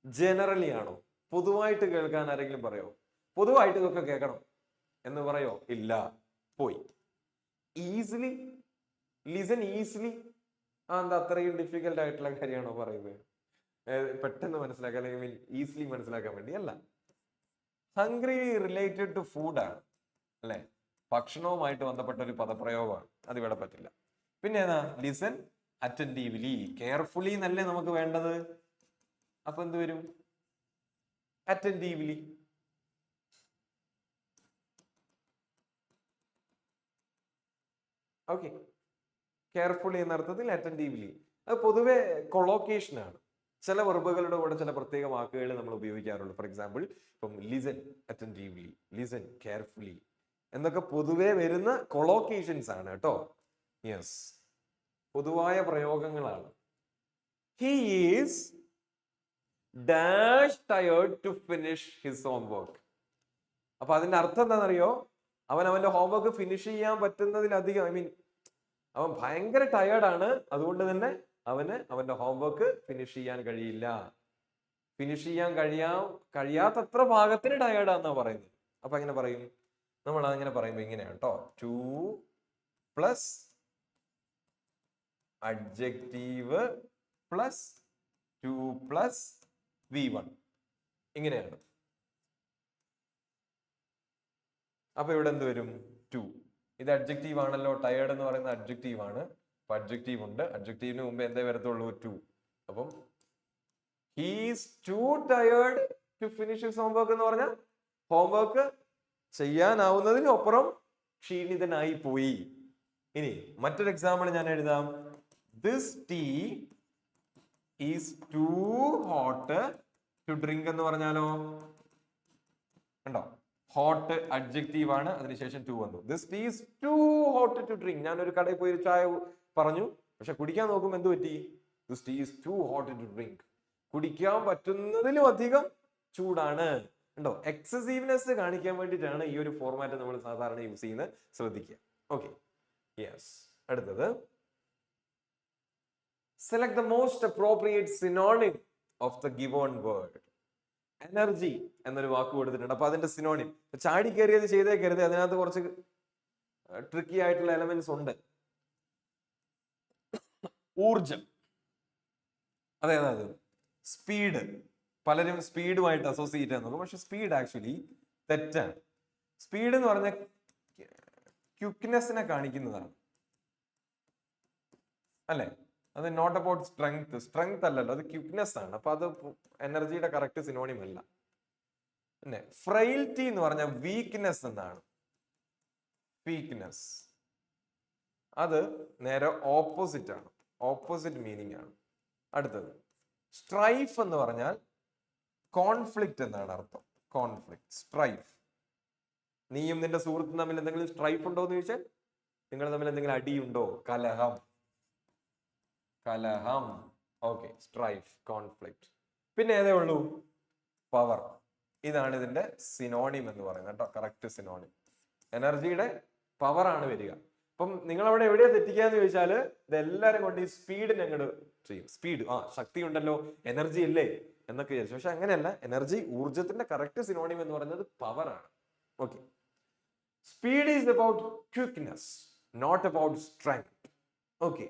ജനറലി ആണോ? പൊതുവായിട്ട് കേൾക്കാൻ ആരെങ്കിലും പറയോ? പൊതുവായിട്ട് ഇതൊക്കെ കേൾക്കണം എന്ന് പറയോ? ഇല്ല, പോയി. Easily, listen easily. എന്താ അത്രയും ഡിഫിക്കൽട്ട് ആയിട്ടുള്ള കാര്യമാണോ പറയുന്നത്? പെട്ടെന്ന് മനസ്സിലാക്കാൻ, അല്ലെങ്കിൽ ഈസിലി മനസ്സിലാക്കാൻ വേണ്ടി അല്ല. ഹംഗ്രി റിലേറ്റഡ് ടു ഫുഡാണ് അല്ലെ, ഭക്ഷണവുമായിട്ട് ബന്ധപ്പെട്ട ഒരു പദപ്രയോഗമാണ്. അതിവിടെ പറ്റില്ല. പിന്നെ ഏതാ? ലിസൺ അറ്റന്റീവ്ലി, കെയർഫുള്ളി എന്നല്ലേ നമുക്ക് വേണ്ടത്. അപ്പൊ എന്ത് വരും? അറ്റന്റീവ്ലി. ഓക്കെ, കെയർഫുള്ളി എന്ന അർത്ഥത്തിൽ അറ്റന്റീവ്ലി. അത് പൊതുവെ കൊളോക്കേഷൻ ആണ്. ചില വെർബുകളുടെ കൂടെ ചില പ്രത്യേക വാക്കുകൾ നമ്മൾ ഉപയോഗിക്കാറുണ്ട്. ഫോർ എക്സാമ്പിൾ, ഇപ്പം ലിസൺ അറ്റന്റീവ്ലി, ലിസൺ കെയർഫുള്ളി എന്നൊക്കെ പൊതുവെ വരുന്ന കൊളോക്കേഷൻസ് ആണ് കേട്ടോ. യെസ്, പൊതുവായ പ്രയോഗങ്ങളാണ്. He is dash tired to finish his homework. അപ്പൊ അതിന്റെ അർത്ഥം എന്താണെന്നറിയോ? അവന്റെ ഹോംവർക്ക് ഫിനിഷ് ചെയ്യാൻ പറ്റുന്നതിലധികം, അവൻ ഭയങ്കര ടയേർഡാണ്. അതുകൊണ്ട് തന്നെ അവന്റെ ഹോംവർക്ക് ഫിനിഷ് ചെയ്യാൻ കഴിയില്ല. ഫിനിഷ് ചെയ്യാൻ കഴിയാത്തത്ര ഭാഗത്തിന് ടയേർഡാന്നാ പറയുന്നത്. അപ്പൊ എങ്ങനെ പറയും? നമ്മൾ അങ്ങനെ പറയുമ്പോ ഇങ്ങനെയാണ് കേട്ടോ. 2 plus adjective plus 2 plus V1, ഇങ്ങനെയാണ്. അപ്പൊ ഇവിടെ എന്ത് വരും? 2. ഇത് അഡ്ജക്റ്റീവ് ആണല്ലോ. ടയേർഡ് എന്ന് പറയുന്ന അഡ്ജക്റ്റീവ് ആണ്. അപ്പൊ അഡ്ജക്റ്റീവ് ഉണ്ട്. അഡ്ജക്റ്റീവിന് മുമ്പ് എന്തേ വരത്തുള്ളൂ? 2. അപ്പം he is too tired to finish his homework എന്ന് പറഞ്ഞാൽ ഹോംവർക്ക് ചെയ്യാനാവുന്നതിനപ്പുറം ക്ഷീണിതനായി പോയി. ഇനി മറ്റൊരു എക്സാമ്പിൾ ഞാൻ എഴുതാം. This tea is too hot to drink എന്ന് പറഞ്ഞാലോ? കണ്ടോ? ഹോട്ട് അഡ്ജക്റ്റീവ് ആണ്, അതിനുശേഷം 2 വന്നു. This tea is too hot to drink. ഞാൻ ഒരു കടയിൽ പോയി ഒരു ചായ പറഞ്ഞു, പക്ഷെ കുടിക്കാൻ നോക്കുമ്പോൾ എന്ത് പറ്റി? This tea is too hot to drink. കുടിക്കാൻ പറ്റുന്നതിലും അധികം ചൂടാണ്. ഉണ്ടോ? എക്സസീവ്നെസ് കാണിക്കാൻ വേണ്ടിയിട്ടാണ് ഈ ഒരു ഫോർമാറ്റ് നമ്മൾ സാധാരണ യൂസ് ചെയ്യുന്നത്. ശ്രദ്ധിക്കുക. Okay, yes. അടുത്തത്, select the most appropriate synonym of the given word. Energy എന്നൊരു വാക്ക് കൊടുത്തിട്ടുണ്ട്. അപ്പൊ അതിന്റെ സിനോണിം ചാടി കയറിയത് ചെയ്തേക്കരുത്. അതിനകത്ത് കുറച്ച് ട്രിക്കി ആയിട്ടുള്ള എലമെന്റ്സ് ഉണ്ട്. ഊർജം, അതേതാത്? സ്പീഡ്. പലരും സ്പീഡുമായിട്ട് അസോസിയേറ്റ് ചെയ്യാൻ നോക്കും, പക്ഷെ സ്പീഡ് ആക്ച്വലി തെറ്റാണ്. സ്പീഡ് എന്ന് പറഞ്ഞ ക്വിക്നെസ്സിനെ കാണിക്കുന്നതാണ് അല്ലെ? അത് നോട്ട് അബൌട്ട് സ്ട്രെങ്ത്. സ്ട്രെങ്ത് അല്ലല്ലോ, അത് ക്വിക്നെസ് ആണ്. അപ്പൊ അത് എനർജിയുടെ കറക്റ്റ് സിനോണിം അല്ല. പിന്നെ ഫ്രൈൽറ്റി എന്ന് പറഞ്ഞ വീക്ക്നെസ് എന്നാണ്. വീക്ക്നെസ് അത് നേരെ ഓപ്പോസിറ്റ് ആണ്, ഓപ്പോസിറ്റ് മീനിങ് ആണ്. അടുത്തത്, സ്ട്രൈഫ് എന്ന് പറഞ്ഞാൽ കോൺഫ്ലിക്റ്റ് എന്നാണ് അർത്ഥം. Conflict, strife. നീയും നിന്റെ സുഹൃത്തും തമ്മിൽ എന്തെങ്കിലും സ്ട്രൈഫ് ഉണ്ടോ എന്ന് ചോദിച്ചാൽ നിങ്ങൾ തമ്മിൽ എന്തെങ്കിലും അടിയുണ്ടോ? കലഹം. കലഹം. Okay, strife, conflict. പിന്നെ ഏതേ ഉള്ളൂ? പവർ. ഇതാണ് ഇതിന്റെ സിനോണിം എന്ന് പറയുന്നത് കേട്ടോ, കറക്റ്റ് സിനോണിം. എനർജിയുടെ പവർ ആണ് വരിക. അപ്പം നിങ്ങൾ അവിടെ എവിടെയാ തെറ്റിക്കാന്ന് ചോദിച്ചാല് ഇതെല്ലാരും കൊണ്ട് ഈ സ്പീഡിനെ അങ്ങോട്ട് ചെയ്യും. സ്പീഡ്, ശക്തി ഉണ്ടല്ലോ, എനർജി അല്ലേ എന്നൊക്കെ വിചാരിച്ചു. പക്ഷെ അങ്ങനെയല്ല. എനർജി, ഊർജത്തിന്റെ കറക്റ്റ് സിനോണിം എന്ന് പറയുന്നത് പവർ ആണ്. Okay. Speed is about quickness, not about strength. Okay.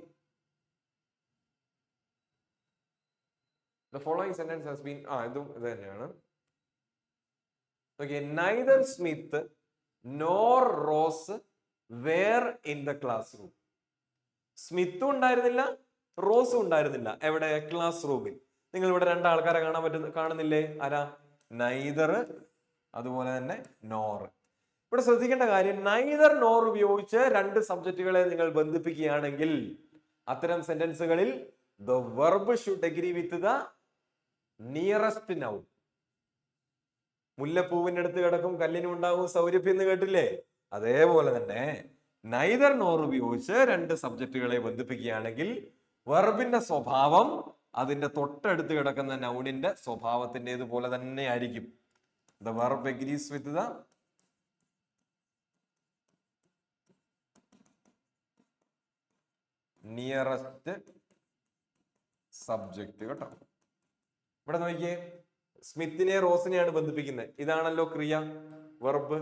The following sentence has been ഇതും ഇത് തന്നെയാണ്. Okay, neither Smith nor Ross were in the classroom. സ്മിത്തും ഉണ്ടായിരുന്നില്ല, റോസും ഉണ്ടായിരുന്നില്ല. എവിടെ? ക്ലാസ് റൂമിൽ. നിങ്ങൾ ഇവിടെ രണ്ടാൾക്കാരെ കാണുന്നില്ലേ? ആരാ? നൈദർ, അതുപോലെ തന്നെ നോർ. ഇവിടെ ശ്രദ്ധിക്കേണ്ട കാര്യം, നൈദർ നോർ ഉപയോഗിച്ച് രണ്ട് സബ്ജക്റ്റുകളെ നിങ്ങൾ ബന്ധിപ്പിക്കുകയാണെങ്കിൽ അത്തരം സെന്റൻസുകളിൽ the verb should agree with the nearest noun. മുല്ലപ്പൂവിന്റെ അടുത്ത് കിടക്കും കല്ലിനും ഉണ്ടാകും സൗരഭ്യം എന്ന് കേട്ടില്ലേ? അതേപോലെ തന്നെ നൈദർ നോർ ഉപയോഗിച്ച് രണ്ട് സബ്ജക്റ്റുകളെ ബന്ധിപ്പിക്കുകയാണെങ്കിൽ വെർബിന്റെ സ്വഭാവം അതിന്റെ തൊട്ടടുത്ത് കിടക്കുന്ന നൗണിന്റെ സ്വഭാവത്തിൻ്റെതുപോലെ തന്നെ ആയിരിക്കും. The verb agrees with the nearest subject. കേട്ടോ, ഇവിടെ നോക്കിയേ, സ്മിത്തിനെ റോസിനെയാണ് ബന്ധിപ്പിക്കുന്നത്. ഇതാണല്ലോ ക്രിയ, വെർബ്.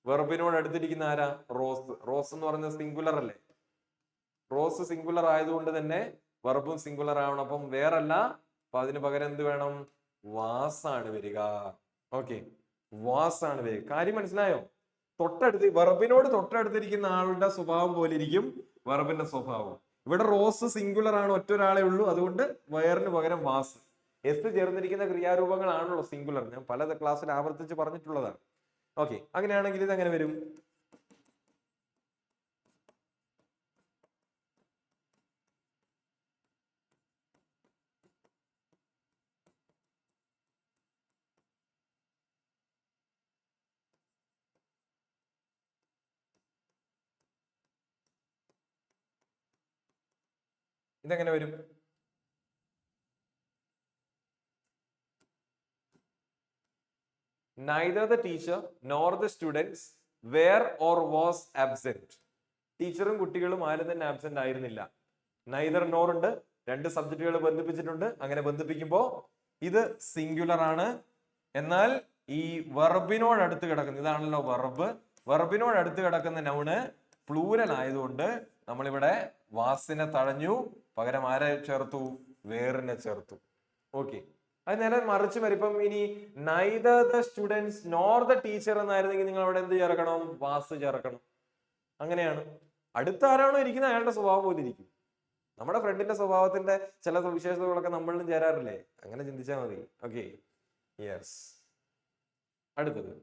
വെർബിനോട് അടുത്തിരിക്കുന്ന ആരാ? റോസ്. റോസ് എന്ന് പറഞ്ഞ സിംഗുലർ അല്ലേ? റോസ് സിംഗുലർ ആയതുകൊണ്ട് തന്നെ വെർബും സിംഗുലർ ആവണം. അപ്പം വേറല്ല. അപ്പൊ അതിന് പകരം എന്ത് വേണം? വാസാണ് വരിക. ഓക്കെ, വാസാണ് വരിക. കാര്യം മനസ്സിലായോ? തൊട്ടടുത്ത്, വെർബിനോട് തൊട്ടടുത്തിരിക്കുന്ന ആളുടെ സ്വഭാവം പോലെ ഇരിക്കും വെർബിന്റെ സ്വഭാവം. ഇവിടെ റോസ് സിംഗുലർ ആണ്, ഒറ്റ ഒരാളെ ഉള്ളൂ. അതുകൊണ്ട് വയറിന് പകരം വാസ്. എസ് ചേർന്നിരിക്കുന്ന ക്രിയാരൂപങ്ങളാണല്ലോ സിംഗുലർ. ഞാൻ പല ക്ലാസ്സിൽ ആവർത്തിച്ച് പറഞ്ഞിട്ടുള്ളതാണ്. ഓക്കെ, അങ്ങനെയാണെങ്കിൽ ഇത് എങ്ങനെ വരും? ഇതെങ്ങനെ വരും? Neither the teacher nor the students were or was absent. ടീച്ചറും കുട്ടികളും ആരും തന്നെ ആബ്സെന്റ് ആയിരുന്നില്ല. നൈദർ നോർ ഉണ്ട്, രണ്ട് സബ്ജക്റ്റുകൾ ബന്ധിപ്പിച്ചിട്ടുണ്ട്. അങ്ങനെ ബന്ധിപ്പിക്കുമ്പോൾ ഇത് സിംഗുലർ ആണ്. എന്നാൽ ഈ വെർബിനോട് അടുത്ത് കിടക്കുന്ന, ഇതാണല്ലോ വെർബ്, വെർബിനോട് അടുത്ത് കിടക്കുന്ന നൗണ് പ്ലൂരൽ ആയതുകൊണ്ട് നമ്മളിവിടെ വാസിനെ തഴഞ്ഞു, പകരം ആരെ ചേർത്തു? വേറിനെ ചേർത്തു. ഓക്കെ, അത് നേരെ മറിച്ച് വരും. ഇപ്പം ഇനി neither the students nor the teacher എന്നായിരുന്നെങ്കിൽ നിങ്ങൾ അവിടെ എന്ത് ചേർക്കണം? വാസ് ചേർക്കണം. അങ്ങനെയാണ്. അടുത്ത ആരാണോ ഇരിക്കുന്നത് അയാളുടെ സ്വഭാവം പോലെ ഇരിക്കും. നമ്മുടെ ഫ്രണ്ടിന്റെ സ്വഭാവത്തിന്റെ ചില സവിശേഷതകളൊക്കെ നമ്മളിലും ചേരാറില്ലേ? അങ്ങനെ ചിന്തിച്ചാൽ മതി. Okay, yes. അടുത്തത്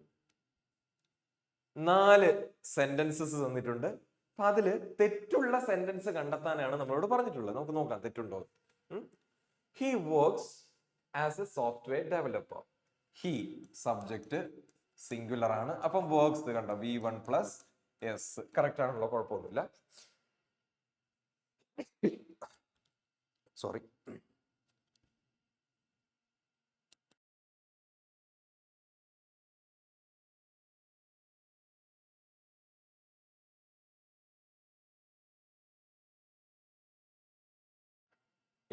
4 സെന്റൻസസ് തന്നിട്ടുണ്ട്. അപ്പൊ അതില് തെറ്റുള്ള സെന്റൻസ് കണ്ടെത്താനാണ് നമ്മളോട് പറഞ്ഞിട്ടുള്ളത്. നമുക്ക് നോക്കാം തെറ്റുണ്ടോ. He works as a software developer. He subject singular ആണ്. അപ്പം വർക്ക്സ് കണ്ടോ, V1 പ്ലസ് എസ്. കറക്റ്റ് ആണല്ലോ, കുഴപ്പമൊന്നുമില്ല. സോറി.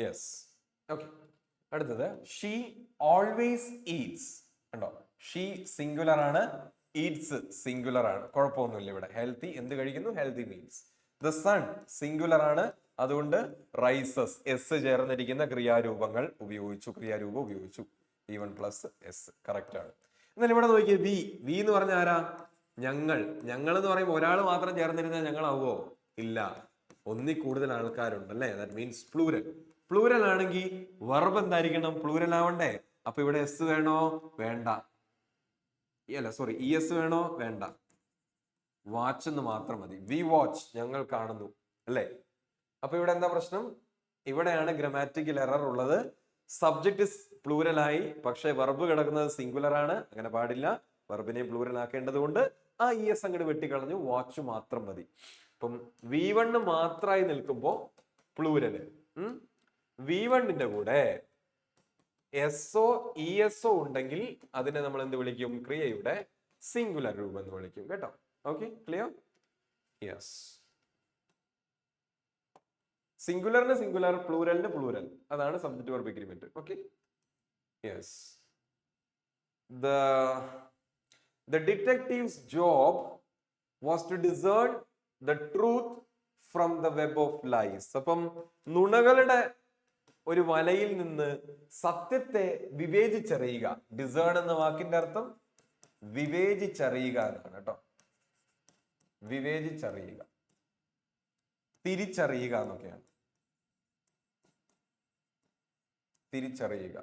യെസ്. ഓക്കെ, അടുത്തത് ഷീ ഓൾവേസ് ഈറ്റ്സ്. കണ്ടോ, ഷീ സിംഗുലർ ആണ്, ഈറ്റ്സ് സിംഗുലർ ആണ്. കുഴപ്പമൊന്നുമില്ല ഇവിടെ. ഹെൽത്തി എന്ത് കഴിക്കുന്നു? Healthy means. The sun singular ആണ്, അതുകൊണ്ട് റൈസസ് എസ് ചേർന്നിരിക്കുന്ന ക്രിയാരൂപം ഉപയോഗിച്ചു. V1 plus S. കറക്റ്റ് ആണ്. എന്നാൽ ഇവിടെ നോക്കിയേ, വി എന്ന് പറഞ്ഞ ആരാ? ഞങ്ങൾ. ഞങ്ങൾ എന്ന് പറയുമ്പോൾ ഒരാൾ മാത്രം ചേർന്നിരുന്നാൽ ഞങ്ങളാവോ? ഇല്ല, ഒന്നിൽ കൂടുതൽ ആൾക്കാരുണ്ട് അല്ലേ? That means plural. പ്ലൂരൽ ആണെങ്കിൽ വെർബ് എന്തായിരിക്കണം? പ്ലൂരൽ ആവണ്ടേ? അപ്പൊ ഇവിടെ എസ് വേണോ? വേണ്ട. അല്ല സോറി, ES വേണോ? വേണ്ട. വാച്ച് എന്ന് മാത്രം മതി. വി വാച്ച്, ഞങ്ങൾ കാണുന്നു അല്ലേ? അപ്പൊ ഇവിടെ എന്താ പ്രശ്നം? ഇവിടെയാണ് ഗ്രമാറ്റിക്കൽ എറർ ഉള്ളത്. സബ്ജക്ട് പ്ലൂരൽ ആയി, പക്ഷെ വെർബ് കിടക്കുന്നത് സിംഗുലർ ആണ്. അങ്ങനെ പാടില്ല. വെർബിനെ പ്ലൂരൽ ആക്കേണ്ടത് കൊണ്ട് ആ ES അങ്ങോട്ട് വെട്ടിക്കളഞ്ഞു, വാച്ച് മാത്രം മതി. അപ്പം V1 മാത്രമായി നിൽക്കുമ്പോ പ്ലൂരല്. V1ന്റെ കൂടെ SO ESO ഉണ്ടെങ്കിൽ അതിനെ നമ്മൾ എന്ത് വിളിക്കും? ക്രിയയുടെ സിംഗുലർ രൂപം എന്ന് വിളിക്കും കേട്ടോ. Okay, clear? യെസ്. സിംഗുലറിന് സിംഗുലർ, പ്ലൂരലിന് പ്ലൂരൽ. അതാണ് subject verb agreement. Okay, yes. The detective's job was to discern the truth from the web of lies. അപ്പം നുണകളുടെ ഒരു വലയിൽ നിന്ന് സത്യത്തെ വിവേചിച്ചറിയുക. ഡിസേൺ എന്ന വാക്കിന്റെ അർത്ഥം വിവേചിച്ചറിയുക എന്നാണ് കേട്ടോ. വിവേചിച്ചറിയുക, തിരിച്ചറിയുക എന്നൊക്കെയാണ്. തിരിച്ചറിയുക.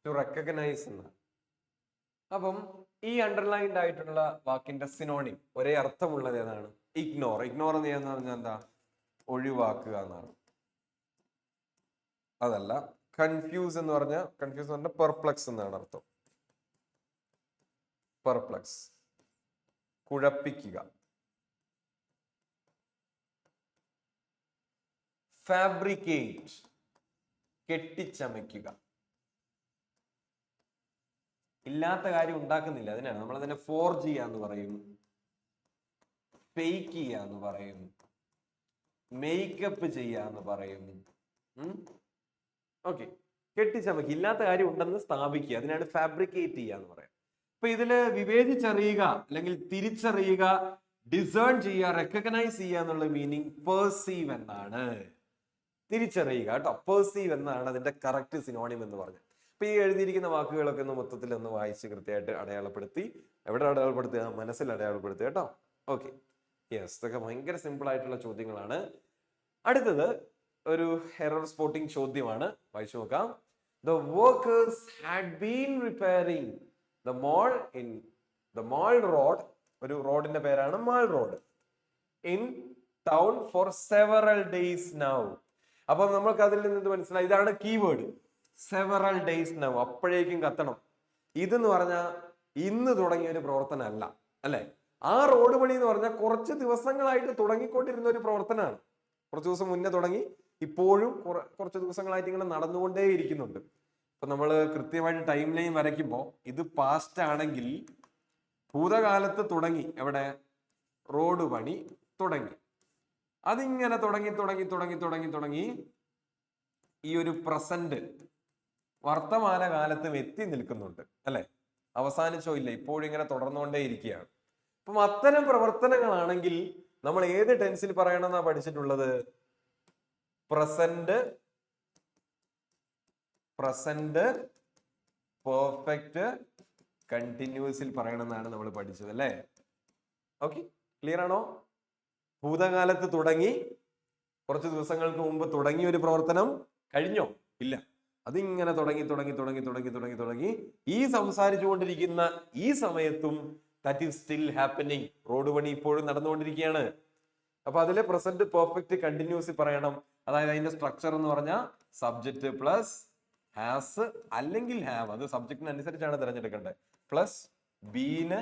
ടു റെക്കഗ്നൈസ് എന്ന്. അപ്പം ഈ അണ്ടർലൈൻഡ് ആയിട്ടുള്ള വാക്കിന്റെ സിനോണിം, ഒരേ അർത്ഥമുള്ളത് ഏതാണ്? ഇഗ്നോർ. ഇഗ്നോർ എന്ന് പറഞ്ഞാൽ എന്താ? ഒഴിവാക്കുക എന്നാണ്. അതല്ല. കൺഫ്യൂസ് എന്ന് പറഞ്ഞാൽ, കൺഫ്യൂസ് എന്ന് പറഞ്ഞാൽ പെർപ്ലക്സ് എന്നാണ് അർത്ഥം. പെർപ്ലക്സ്, കുഴപ്പിക്കുക. ഫാബ്രിക്കേറ്റ്, കെട്ടിച്ചമയ്ക്കുക. ഇല്ലാത്ത കാര്യം ഉണ്ടാക്കുന്നില്ല, അതിനാണ് നമ്മൾ അതിനെ ഫോർജ് ചെയ്യാന്ന് പറയും, ഫേക്ക് ചെയ്യാന്ന് പറയും, മേക്കപ്പ് ചെയ്യാന്ന് പറയും. ഓക്കെ, കെട്ടിച്ചമയ്ക്കുക, ഇല്ലാത്ത കാര്യം ഉണ്ടെന്ന് സ്ഥാപിക്കുക, അതിനാണ് ഫാബ്രിക്കേറ്റ് ചെയ്യാന്ന് പറയാം. അപ്പൊ ഇതില് വിവേചിച്ചറിയുക അല്ലെങ്കിൽ തിരിച്ചറിയുക, ഡിസേൺ ചെയ്യുക, റെക്കഗ്നൈസ് ചെയ്യുക എന്നുള്ള മീനിങ് പെർസീവ് എന്നാണ്. തിരിച്ചറിയുക കേട്ടോ, പെർസീവ് എന്നാണ് അതിന്റെ കറക്റ്റ് സിനോണിം എന്ന് പറഞ്ഞത്. അപ്പൊ ഈ എഴുതിയിരിക്കുന്ന വാക്കുകളൊക്കെ ഒന്ന് മൊത്തത്തിൽ ഒന്ന് വായിച്ച് കൃത്യമായിട്ട് അടയാളപ്പെടുത്തി, എവിടെ അടയാളപ്പെടുത്തുക? മനസ്സിൽ അടയാളപ്പെടുത്തുക കേട്ടോ. Okay, yes. ഇതൊക്കെ ഭയങ്കര സിമ്പിൾ ആയിട്ടുള്ള ചോദ്യങ്ങളാണ്. അടുത്തത് ഒരു എറർ സ്പോട്ടിംഗ് ചോദ്യമാണ്, വായിച്ചു നോക്കാം. The workers had been repairing the mall in the Mall Road, ഒരു റോഡിന്റെ പേരാണ് mall road, in town for several days now. അപ്പൊ നമ്മൾക്ക് അതിൽ നിന്ന് മനസ്സിലായി, ഇതാണ് കീവേഡ്, സെവറൽ ഡേയ്സ് നൗ. അപ്പോഴേക്കും കത്തണം. ഇതെന്ന് പറഞ്ഞാൽ ഇന്ന് തുടങ്ങിയ ഒരു പ്രവർത്തനം അല്ല, അല്ലെ? ആ റോഡ് പണി എന്ന് പറഞ്ഞാൽ കുറച്ച് ദിവസങ്ങളായിട്ട് തുടങ്ങിക്കൊണ്ടിരുന്ന ഒരു പ്രവർത്തനമാണ്. കുറച്ച് ദിവസം മുന്നേ തുടങ്ങി, ഇപ്പോഴും കുറച്ച് ദിവസങ്ങളായിട്ട് ഇങ്ങനെ നടന്നുകൊണ്ടേ ഇരിക്കുന്നുണ്ട്. അപ്പൊ നമ്മൾ കൃത്യമായിട്ട് ടൈം ലൈൻ വരയ്ക്കുമ്പോൾ ഇത് പാസ്റ്റ് ആണെങ്കിൽ ഭൂതകാലത്ത് തുടങ്ങി, എവിടെ? റോഡ് പണി തുടങ്ങി. അതിങ്ങനെ തുടങ്ങി തുടങ്ങി തുടങ്ങി തുടങ്ങി തുടങ്ങി ഈ ഒരു പ്രസന്റ് വർത്തമാന കാലത്തും എത്തി നിൽക്കുന്നുണ്ട്, അല്ലെ? അവസാനിച്ചോ ഇല്ല, ഇപ്പോഴും ഇങ്ങനെ തുടർന്നുകൊണ്ടേ ഇരിക്കുകയാണ്. അപ്പം അത്തരം പ്രവർത്തനങ്ങളാണെങ്കിൽ നമ്മൾ ഏത് ടെൻസിൽ പറയണമെന്നാ പഠിച്ചിട്ടുള്ളത്? പ്രസന്റ് പെർഫെക്റ്റ് കണ്ടിന്യൂസിൽ പറയണമെന്നാണ് നമ്മൾ പഠിച്ചത്, അല്ലേ? ഓക്കെ, ക്ലിയർ ആണോ? ഭൂതകാലത്ത് തുടങ്ങി, കുറച്ച് ദിവസങ്ങൾക്ക് മുമ്പ് തുടങ്ങിയ ഒരു പ്രവർത്തനം കഴിഞ്ഞോ? ഇല്ല, അതിങ്ങനെ തുടങ്ങി തുടങ്ങി തുടങ്ങി തുടങ്ങി തുടങ്ങി തുടങ്ങി ഈ സംസാരിച്ചുകൊണ്ടിരിക്കുന്ന ഈ സമയത്തും that is still happening. Road പണി ഇപ്പോഴും നടന്നുകൊണ്ടിരിക്കുകയാണ്. അപ്പൊ അതിലെ പ്രസന്റ് പെർഫെക്റ്റ് കണ്ടിന്യൂസ് പറയണം. അതായത് അതിന്റെ സ്ട്രക്ചർ എന്ന് പറഞ്ഞാൽ സബ്ജക്റ്റ് പ്ലസ് ഹാസ് അല്ലെങ്കിൽ ഹാവ്, അത് സബ്ജക്റ്റിനനുസരിച്ചാണ് തിരഞ്ഞെടുക്കേണ്ടത്, പ്ലസ് ബീന്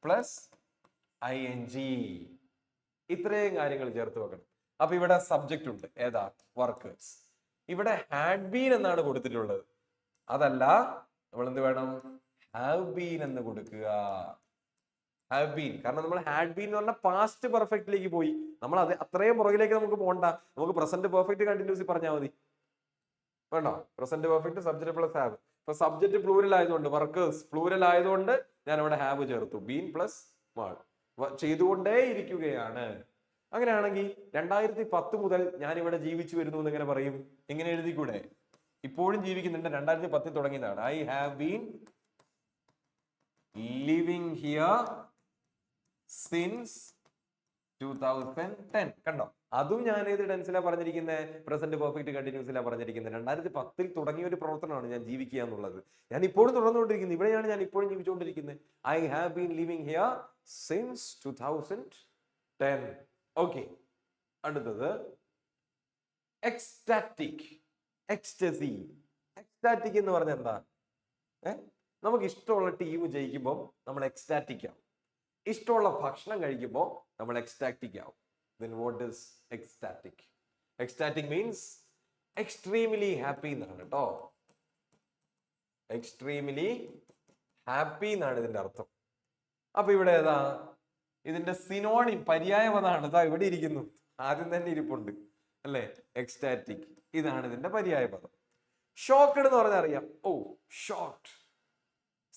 പ്ലസ് ING. ഇത്രയും കാര്യങ്ങൾ ചേർത്ത് വെക്കണം. അപ്പൊ ഇവിടെ സബ്ജക്റ്റ് ഉണ്ട്, ഏതാ? വർക്കേഴ്സ്. ഇവിടെ ഹാഡ് ബീൻ എന്നാണ് കൊടുത്തിട്ടുള്ളത്. അതല്ല, നമ്മൾ എന്ത് വേണം? ഹാവ് ബീൻ എന്ന് കൊടുക്കുക. ഹാവ് ബീൻ, കാരണം നമ്മൾ ഹാഡ് ബീൻ എന്ന് പറഞ്ഞാൽ പാസ്റ്റ് പെർഫെക്റ്റിലേക്ക് പോയി. നമ്മൾ അത് അത്രയും പുറകിലേക്ക് നമുക്ക് പോകണ്ട. നമുക്ക് പ്രസന്റ് പെർഫെക്റ്റ് കണ്ടിന്യൂസ് പറഞ്ഞാൽ മതി. വേണ്ടോ? Present perfect subject plus have. ഇപ്പൊ സബ്ജക്റ്റ് പ്ലൂരൽ ആയതുകൊണ്ട്, വർക്കേഴ്സ് പ്ലൂരൽ ആയതുകൊണ്ട് ഞാൻ അവിടെ ഹാവ് ചേർത്തു. ബീൻ പ്ലസ് വാൾ, ചെയ്തുകൊണ്ടേ ഇരിക്കുകയാണ്. അങ്ങനെയാണെങ്കിൽ 2010 മുതൽ ഞാൻ ഇവിടെ ജീവിച്ചു വരുന്നു എന്ന് എങ്ങനെ പറയും? ഇങ്ങനെ എഴുതിക്കൂടെ? ഇപ്പോഴും ജീവിക്കുന്നുണ്ട്, 2010 തുടങ്ങിയതാണ്. I have been living here since 2010. കണ്ടോ? അതും ഞാൻ ഏത് ടെൻസിലാണ് പറഞ്ഞിരിക്കുന്നത്? പ്രസന്റ് പെർഫെക്റ്റ് കണ്ടിന്യൂസിലാണ് പറഞ്ഞിരിക്കുന്നത്. 2010 തുടങ്ങിയ ഒരു പ്രവർത്തനമാണ് ഞാൻ ജീവിക്കുക എന്നുള്ളത്. ഞാൻ ഇപ്പോഴും തുടർന്നുകൊണ്ടിരിക്കുന്നത്, ഇവിടെയാണ് ഞാൻ ഇപ്പോഴും ജീവിച്ചുകൊണ്ടിരിക്കുന്നത്. I have been living here since 2010. Okay, അടുത്തത് എക്സ്റ്റാറ്റിക്, എക്സ്റ്റസി. എക്സ്റ്റാറ്റിക് എന്ന് പറഞ്ഞാൽ എന്താ? നമുക്ക് ഇഷ്ടമുള്ള ടീം ജയിക്കുമ്പോൾ നമ്മൾ എക്സ്റ്റാറ്റിക് ആവും. ഇഷ്ടമുള്ള ഭക്ഷണം കഴിക്കുമ്പോൾ നമ്മൾ എക്സ്റ്റാറ്റിക് ആവും. Then what is ecstatic? Ecstatic means extremely happy എന്നാണ് കേട്ടോ. Extremely ഹാപ്പി എന്നാണ് ഇതിന്റെ അർത്ഥം. അപ്പൊ ഇവിടെ ഏതാ ഇതിന്റെ സിനോണിം, പര്യായ പദമാണ്. ഇതാ ഇവിടെ ഇരിക്കുന്നു, ആദ്യം തന്നെ ഇരിപ്പുണ്ട് അല്ലെ, എക്സ്റ്റാറ്റിക്. ഇതാണ് ഇതിന്റെ പര്യായ പദം. ഷോക്ക്ഡ് എന്ന് പറഞ്ഞാൽ അറിയാം, ഓ ഷോക്ക്ഡ്,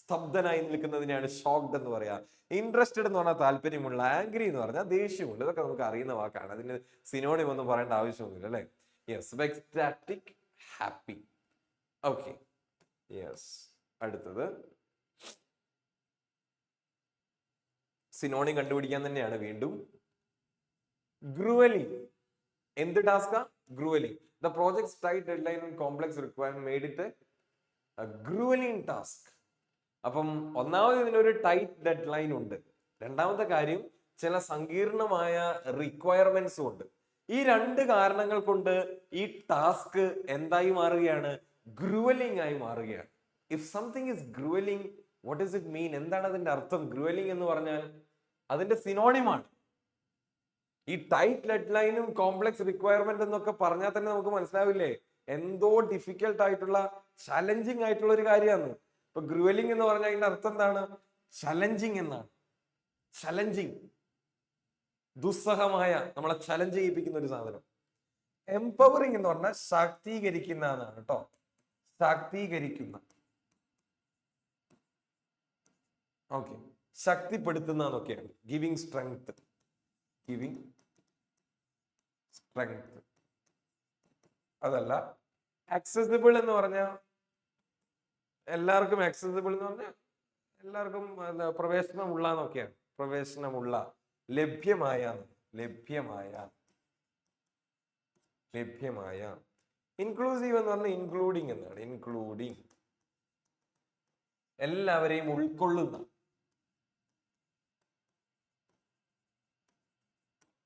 സ്തബ്ധനായി നിൽക്കുന്നതിനെയാണ് ഷോക്ക്ഡ് എന്ന് പറയാ. ഇൻട്രസ്റ്റഡ് എന്ന് പറഞ്ഞാൽ താല്പര്യമുള്ള, ആംഗ്രി എന്ന് പറഞ്ഞാൽ ദേഷ്യമുള്ള, ഇതൊക്കെ നമുക്ക് അറിയുന്ന വാക്കാണ്. അതിന് സിനോണിം ഒന്നും പറയേണ്ട ആവശ്യമൊന്നുമില്ല അല്ലെ. Yes, ecstatic, happy. Okay, yes. അടുത്തത് സിനോണിം കണ്ടുപിടിക്കാൻ തന്നെയാണ് വീണ്ടും. ഗ്രൂവലിംഗ്. എന്ത് ടാസ്കാ? Gruelling. The project's tight deadline and complex requirement made it a gruelling task. അപ്പം ഒന്നാമത് ഇതിനൊരു ടൈറ്റ് ഡെഡ് ലൈൻ ഉണ്ട്. രണ്ടാമത്തെ കാര്യം ചില സങ്കീർണമായ റിക്വയർമെന്റ്സും ഉണ്ട്. ഈ രണ്ട് കാരണങ്ങൾ കൊണ്ട് ഈ ടാസ്ക് എന്തായി മാറുകയാണ്? ഗ്രൂവലിംഗ് ആയി മാറുകയാണ്. If something is gruelling, what does it mean? എന്താണ് അതിന്റെ അർത്ഥം? ഗ്രൂവലിംഗ് എന്ന് പറഞ്ഞാൽ അതിന്റെ സിനോണിമാണ്. ഈ ടൈറ്റ് ഡെഡ് ലൈനും കോംപ്ലക്സ് റിക്വയർമെന്റ് എന്നൊക്കെ പറഞ്ഞാൽ തന്നെ നമുക്ക് മനസ്സിലാവില്ലേ എന്തോ ഡിഫിക്കൽട്ട് ആയിട്ടുള്ള, ചലഞ്ചിങ് ആയിട്ടുള്ള ഒരു കാര്യമാണ്. ഇപ്പൊ ഗ്രൂവലിംഗ് എന്ന് പറഞ്ഞാൽ അതിന്റെ അർത്ഥം എന്താണ്? ചലഞ്ചിങ് എന്നാണ്. ചലഞ്ചിങ്, ദുസ്സഹമായ, നമ്മളെ ചലഞ്ച് ചെയ്യിപ്പിക്കുന്ന ഒരു സാധനം. എംപവറിംഗ് എന്ന് പറഞ്ഞാൽ ശാക്തീകരിക്കുന്ന എന്നാണ് കേട്ടോ, ശാക്തീകരിക്കുന്ന. ഓക്കെ, ശക്തിപ്പെടുത്തുന്ന എന്നൊക്കെയാണ്. Giving strength, giving strength. അതല്ല ആക്സസിബിൾ എന്ന് പറഞ്ഞാൽ എല്ലാവർക്കും, ആക്സസിബിൾ എന്ന് പറഞ്ഞാൽ എല്ലാവർക്കും പ്രവേശനമുള്ള എന്നൊക്കെയാണ്. പ്രവേശനമുള്ള, ലഭ്യമായ, ലഭ്യമായ, ലഭ്യമായ. ഇൻക്ലൂസീവ് എന്ന് പറഞ്ഞാൽ ഇൻക്ലൂഡിങ് എന്നാണ്. ഇൻക്ലൂഡിങ്, എല്ലാവരെയും ഉൾക്കൊള്ളുന്ന,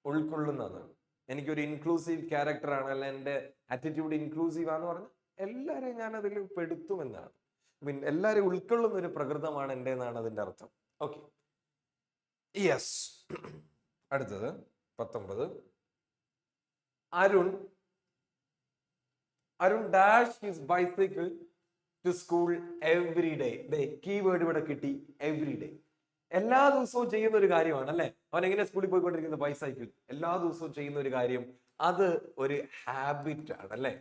ഉൾക്കൊള്ളുന്നതാണ്. എനിക്കൊരു ഇൻക്ലൂസീവ് ക്യാരക്ടർ ആണ്, അല്ല എൻ്റെ ആറ്റിറ്റ്യൂഡ് ഇൻക്ലൂസീവ് ആണെന്ന് പറഞ്ഞാൽ എല്ലാവരെയും ഞാൻ അതിൽ പെടുത്തുമെന്നാണ്. എല്ലാവരെയും ഉൾക്കൊള്ളുന്ന ഒരു പ്രകൃതമാണ് എൻ്റെ എന്നാണ് അതിന്റെ അർത്ഥം. Okay, yes. അടുത്തത് 19. Arun dash his bicycle to school every day. Keyword ഇവിടെ കിട്ടി, എവറി ഡേ. എല്ലാ ദിവസവും ചെയ്യുന്ന ഒരു കാര്യമാണ് അല്ലെ. അവൻ എങ്ങനെ സ്കൂളിൽ പോയിക്കൊണ്ടിരിക്കുന്ന ബൈസൈക്കിൾ, എല്ലാ ദിവസവും ചെയ്യുന്ന ഒരു കാര്യം, അത് ഒരു ഹാബിറ്റ് ആണ് അല്ലെ.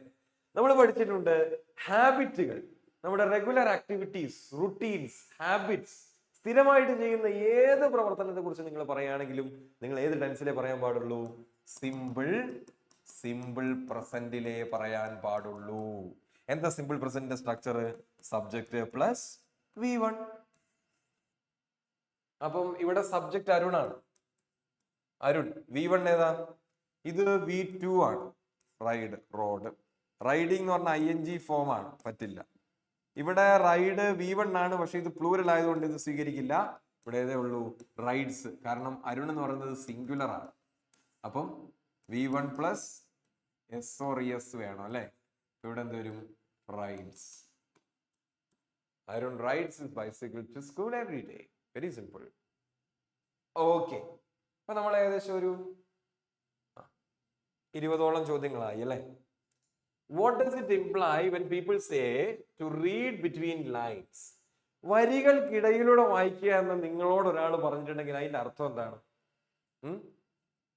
നമ്മൾ പഠിച്ചിട്ടുണ്ട് ഹാബിറ്റുകൾ, നമ്മുടെ റെഗുലർ ആക്ടിവിറ്റീസ്, റുട്ടീൻസ്, ഹാബിറ്റ്സ്, സ്ഥിരമായിട്ട് ചെയ്യുന്ന ഏത് പ്രവർത്തനത്തെ കുറിച്ച് നിങ്ങൾ പറയുകയാണെങ്കിലും നിങ്ങൾ ഏത് ടെൻസിലേ പറയാൻ പാടുള്ളൂ? സിമ്പിൾ പ്രസന്റിലേ പറയാൻ പാടുള്ളൂ. എന്താ സിമ്പിൾ പ്രസന്റിന്റെ സ്ട്രക്ചർ? Subject plus V1. അപ്പം ഇവിടെ സബ്ജക്ട് അരുൺ ആണ്. അരുൺ. V1 ഏതാ? ഇത് V2 ആണ്. Ride, road. റൈഡിങ് എന്ന് പറഞ്ഞ ING ഫോം ആണ്, പറ്റില്ല. ഇവിടെ റൈഡ് V1 ആണ്, പക്ഷെ ഇത് പ്ലൂരൽ ആയതുകൊണ്ട് ഇത് സ്വീകരിക്കില്ല. ഇവിടെ ഏതേ ഉള്ളൂ? റൈഡ്സ്. കാരണം അരുൺ എന്ന് പറയുന്നത് സിംഗുലർ ആണ്. അപ്പം V1 plus S or ES വേണം അല്ലെ. ഇവിടെ എന്ത് വരും? Rides. Arun rides his bicycle to school every day. Very simple. Okay, അപ്പൊ നമ്മൾ ഏകദേശം ഒരു 20ഓളം ചോദ്യങ്ങളായി അല്ലെ. What does it imply when people say to read between lines? വരികൾക്കിടയിലൂടെ വായിക്കുക എന്ന് നിങ്ങളോട് ഒരാൾ പറഞ്ഞിട്ടുണ്ടെങ്കിൽ അതിന്റെ അർത്ഥം എന്താണ്?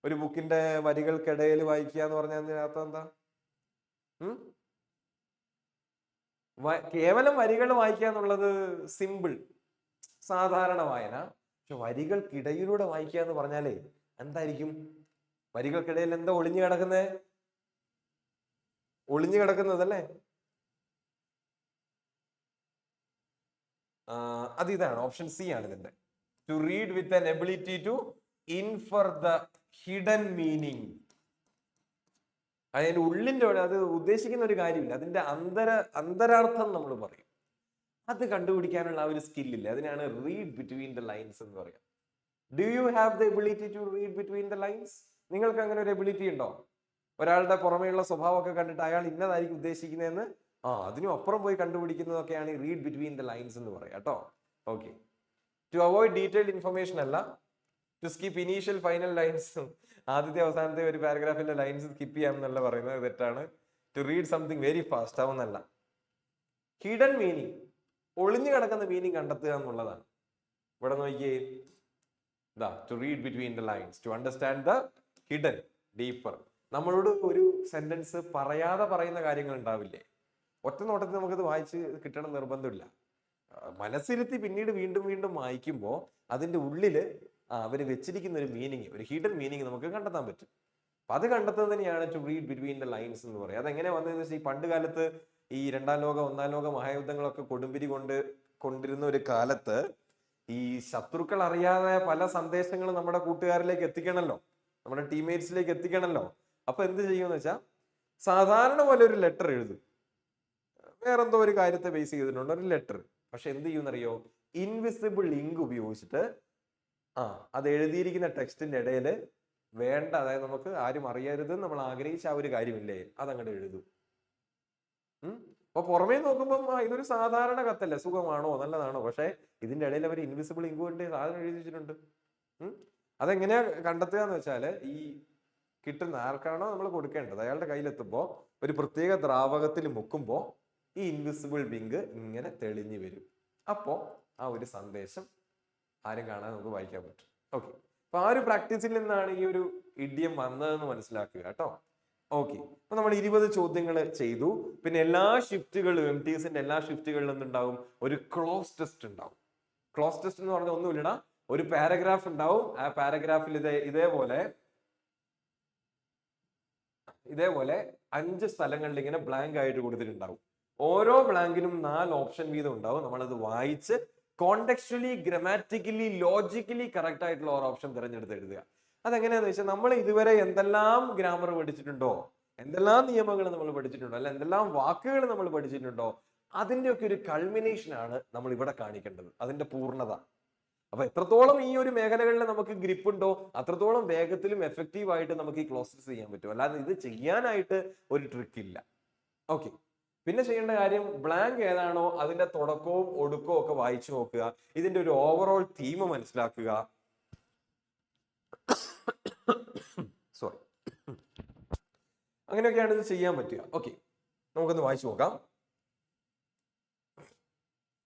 ഒരു ബുക്കിന്റെ വരികൾക്കിടയിൽ വായിക്കുക എന്ന് പറഞ്ഞാൽ അതിന്റെ അർത്ഥം എന്താ? കേവലം വരികൾ വായിക്കുക എന്നുള്ളത് സിമ്പിൾ, സാധാരണ വായന. പക്ഷെ വരികൾക്കിടയിലൂടെ വായിക്കുക എന്ന് പറഞ്ഞാലേ എന്തായിരിക്കും? വരികൾക്കിടയിൽ എന്താ ഒളിഞ്ഞു കിടക്കുന്നേ? ഒളിഞ്ഞു കിടക്കുന്നതല്ലേ? അത് ഇതാണ്, ഓപ്ഷൻ സി ആണ് ഇതിന്റെ. To read with an ability to infer the hidden meaning. അതിന്റെ ഉള്ളിന്റെ അത് ഉദ്ദേശിക്കുന്ന ഒരു കാര്യമില്ല, അതിന്റെ അന്തരാർത്ഥം നമ്മൾ പറയും. അത് കണ്ടുപിടിക്കാനുള്ള ആ ഒരു സ്കില്ലില്ല, അതിനാണ് റീഡ് ബിറ്റ്വീൻ ദ ലൈൻസ് എന്ന് പറയാം. Do you have the ability to read between the lines? നിങ്ങൾക്ക് അങ്ങനെ ഒരു എബിലിറ്റി ഉണ്ടോ? ഒരാളുടെ പുറമേയുള്ള സ്വഭാവമൊക്കെ കണ്ടിട്ട് അയാൾ ഇന്നതായിരിക്കും ഉദ്ദേശിക്കുന്നതെന്ന് അതിനും അപ്പുറം പോയി കണ്ടുപിടിക്കുന്നതൊക്കെയാണ് റീഡ് ബിറ്റ്വീൻ ദ ലൈൻസ് എന്ന് പറയാം കേട്ടോ. Okay, to avoid detailed information അല്ല, to skip initial final lines. ആദ്യത്തെ അവസാനത്തെ ഒരു പാരഗ്രാഫിലെ ലൈൻസ് സ്കിപ്പ് ചെയ്യാമെന്നല്ല പറയുന്നത്, തെറ്റാണ്. To read something very fast ആവുന്നല്ല. ഹിഡൻ മീനിങ്, ഒളിഞ്ഞു കിടക്കുന്ന മീനിങ് കണ്ടെത്തുക എന്നുള്ളതാണ്. ഇവിടെ നോക്കിയേ, to read between the lines, to understand the hidden deeper. നമ്മളോട് ഒരു സെന്റൻസ് പറയാതെ പറയുന്ന കാര്യങ്ങൾ ഉണ്ടാവില്ലേ, ഒറ്റ നോട്ടത്തിൽ നമുക്കത് വായിച്ച് കിട്ടണം നിർബന്ധമില്ല. മനസ്സിരുത്തി പിന്നീട് വീണ്ടും വീണ്ടും വായിക്കുമ്പോൾ അതിന്റെ ഉള്ളില് അവര് വെച്ചിരിക്കുന്ന ഒരു മീനിങ്, ഒരു ഹിഡൻ മീനിങ് നമുക്ക് കണ്ടെത്താൻ പറ്റും. അപ്പൊ അത് കണ്ടെത്തുന്നത് തന്നെയാണ് to read between the lines എന്ന് പറയുന്നത്. അതെങ്ങനെ വന്നതെന്ന് വെച്ചാൽ, ഈ പണ്ട് കാലത്ത് ഈ രണ്ടാം ലോക ഒന്നാം ലോക മഹായുദ്ധങ്ങളൊക്കെ കൊടുമ്പിരി കൊണ്ടിരുന്ന ഒരു കാലത്ത് ഈ ശത്രുക്കൾ അറിയാതെ പല സന്ദേശങ്ങളും നമ്മുടെ കൂട്ടുകാരിലേക്ക് എത്തിക്കണമല്ലോ, നമ്മുടെ ടീംമേറ്റ്സിലേക്ക് എത്തിക്കണമല്ലോ. അപ്പൊ എന്ത് ചെയ്യുമെന്ന് വെച്ചാൽ, സാധാരണ പോലെ ഒരു ലെറ്റർ എഴുതും, വേറെന്തോ ഒരു കാര്യത്തെ ബേസ് ചെയ്തിട്ടുണ്ട് ഒരു ലെറ്റർ. പക്ഷെ എന്ത് ചെയ്യുമെന്നറിയോ, ഇൻവിസിബിൾ ഇങ്ക് ഉപയോഗിച്ചിട്ട് അത് എഴുതിയിരിക്കുന്ന ടെക്സ്റ്റിന്റെ ഇടയിൽ വേണ്ട, അതായത് നമുക്ക് ആരും അറിയരുത് നമ്മൾ ആഗ്രഹിച്ച ആ ഒരു കാര്യമില്ലേ, അതങ്ങോട്ട് എഴുതും. അപ്പൊ പുറമേ നോക്കുമ്പോൾ ഇതൊരു സാധാരണ കത്തല്ലേ, സുഖമാണോ നല്ലതാണോ, പക്ഷെ ഇതിന്റെ ഇടയിൽ അവർ ഇൻവിസിബിൾ ഇങ്ക് കൊണ്ട് സാധനം എഴുതി വെച്ചിട്ടുണ്ട്. അതെങ്ങനെയാ കണ്ടെത്തുക എന്ന് വെച്ചാല്, ഈ കിട്ടുന്ന ആർക്കാണോ നമ്മൾ കൊടുക്കേണ്ടത് അയാളുടെ കയ്യിലെത്തുമ്പോ ഒരു പ്രത്യേക ദ്രാവകത്തിൽ മുക്കുമ്പോ ഈ ഇൻവിസിബിൾ ഇങ്ക് ഇങ്ങനെ തെളിഞ്ഞു വരും. അപ്പോ ആ ഒരു സന്ദേശം ആരും കാണാൻ നമുക്ക് വായിക്കാൻ പറ്റും. ഓക്കെ, അപ്പൊ ആ ഒരു പ്രാക്ടീസിൽ നിന്നാണ് ഈ ഒരു ഇഡിയം വന്നതെന്ന് മനസ്സിലാക്കുക കേട്ടോ. ഓക്കെ, അപ്പൊ നമ്മൾ 20 ചോദ്യങ്ങൾ ചെയ്തു. പിന്നെ എല്ലാ ഷിഫ്റ്റുകളും, MTSന്റെ എല്ലാ ഷിഫ്റ്റുകളിലും എന്തുണ്ടാവും, ഒരു ക്ലോസ് ടെസ്റ്റ് ഉണ്ടാവും. ക്ലോസ് ടെസ്റ്റ് എന്ന് പറഞ്ഞാൽ ഒന്നുമില്ലടാ, ഒരു പാരഗ്രാഫ് ഉണ്ടാവും. ആ പാരഗ്രാഫിൽ ഇതേപോലെ 5 സ്ഥലങ്ങളിൽ ഇങ്ങനെ ബ്ലാങ്ക് ആയിട്ട് കൊടുത്തിട്ടുണ്ടാവും. ഓരോ ബ്ലാങ്കിനും 4 ഓപ്ഷൻ വീതം ഉണ്ടാവും. നമ്മളത് വായിച്ച് കോണ്ടെക്സ്ച്വലി, ഗ്രാമാറ്റിക്കലി, ലോജിക്കലി കറക്റ്റ് ആയിട്ടുള്ള ഒരു ഓപ്ഷൻ തിരഞ്ഞെടുത്ത് എഴുതുക. അതെങ്ങനെയാന്ന് വെച്ചാൽ, നമ്മൾ ഇതുവരെ എന്തെല്ലാം ഗ്രാമർ പഠിച്ചിട്ടുണ്ടോ, എന്തെല്ലാം നിയമങ്ങൾ നമ്മൾ പഠിച്ചിട്ടുണ്ടോ, അല്ല എന്തെല്ലാം വാക്കുകൾ നമ്മൾ പഠിച്ചിട്ടുണ്ടോ, അതിന്റെ ഒക്കെ ഒരു കൾമിനേഷൻ ആണ് നമ്മൾ ഇവിടെ കാണിക്കേണ്ടത്, അതിന്റെ പൂർണ്ണത. അപ്പൊ എത്രത്തോളം ഈ ഒരു മേഖലകളിൽ നമുക്ക് ഗ്രിപ്പ് ഉണ്ടോ, അത്രത്തോളം വേഗത്തിലും എഫക്റ്റീവ് ആയിട്ട് നമുക്ക് ഈ ക്ലോസസ് ചെയ്യാൻ പറ്റും. അല്ലാതെ ഇത് ചെയ്യാനായിട്ട് ഒരു ട്രിക്ക് ഇല്ല. ഓക്കെ, പിന്നെ ചെയ്യേണ്ട കാര്യം, ബ്ലാങ്ക് ഏതാണോ അതിന്റെ തുടക്കവും ഒടുക്കവും ഒക്കെ വായിച്ചു നോക്കുക, ഇതിന്റെ ഒരു ഓവറോൾ തീം മനസ്സിലാക്കുക. സോറി, അങ്ങനെയൊക്കെയാണ് ഇത് ചെയ്യാൻ പറ്റുക. ഓക്കെ, നമുക്കൊന്ന് വായിച്ചു നോക്കാം.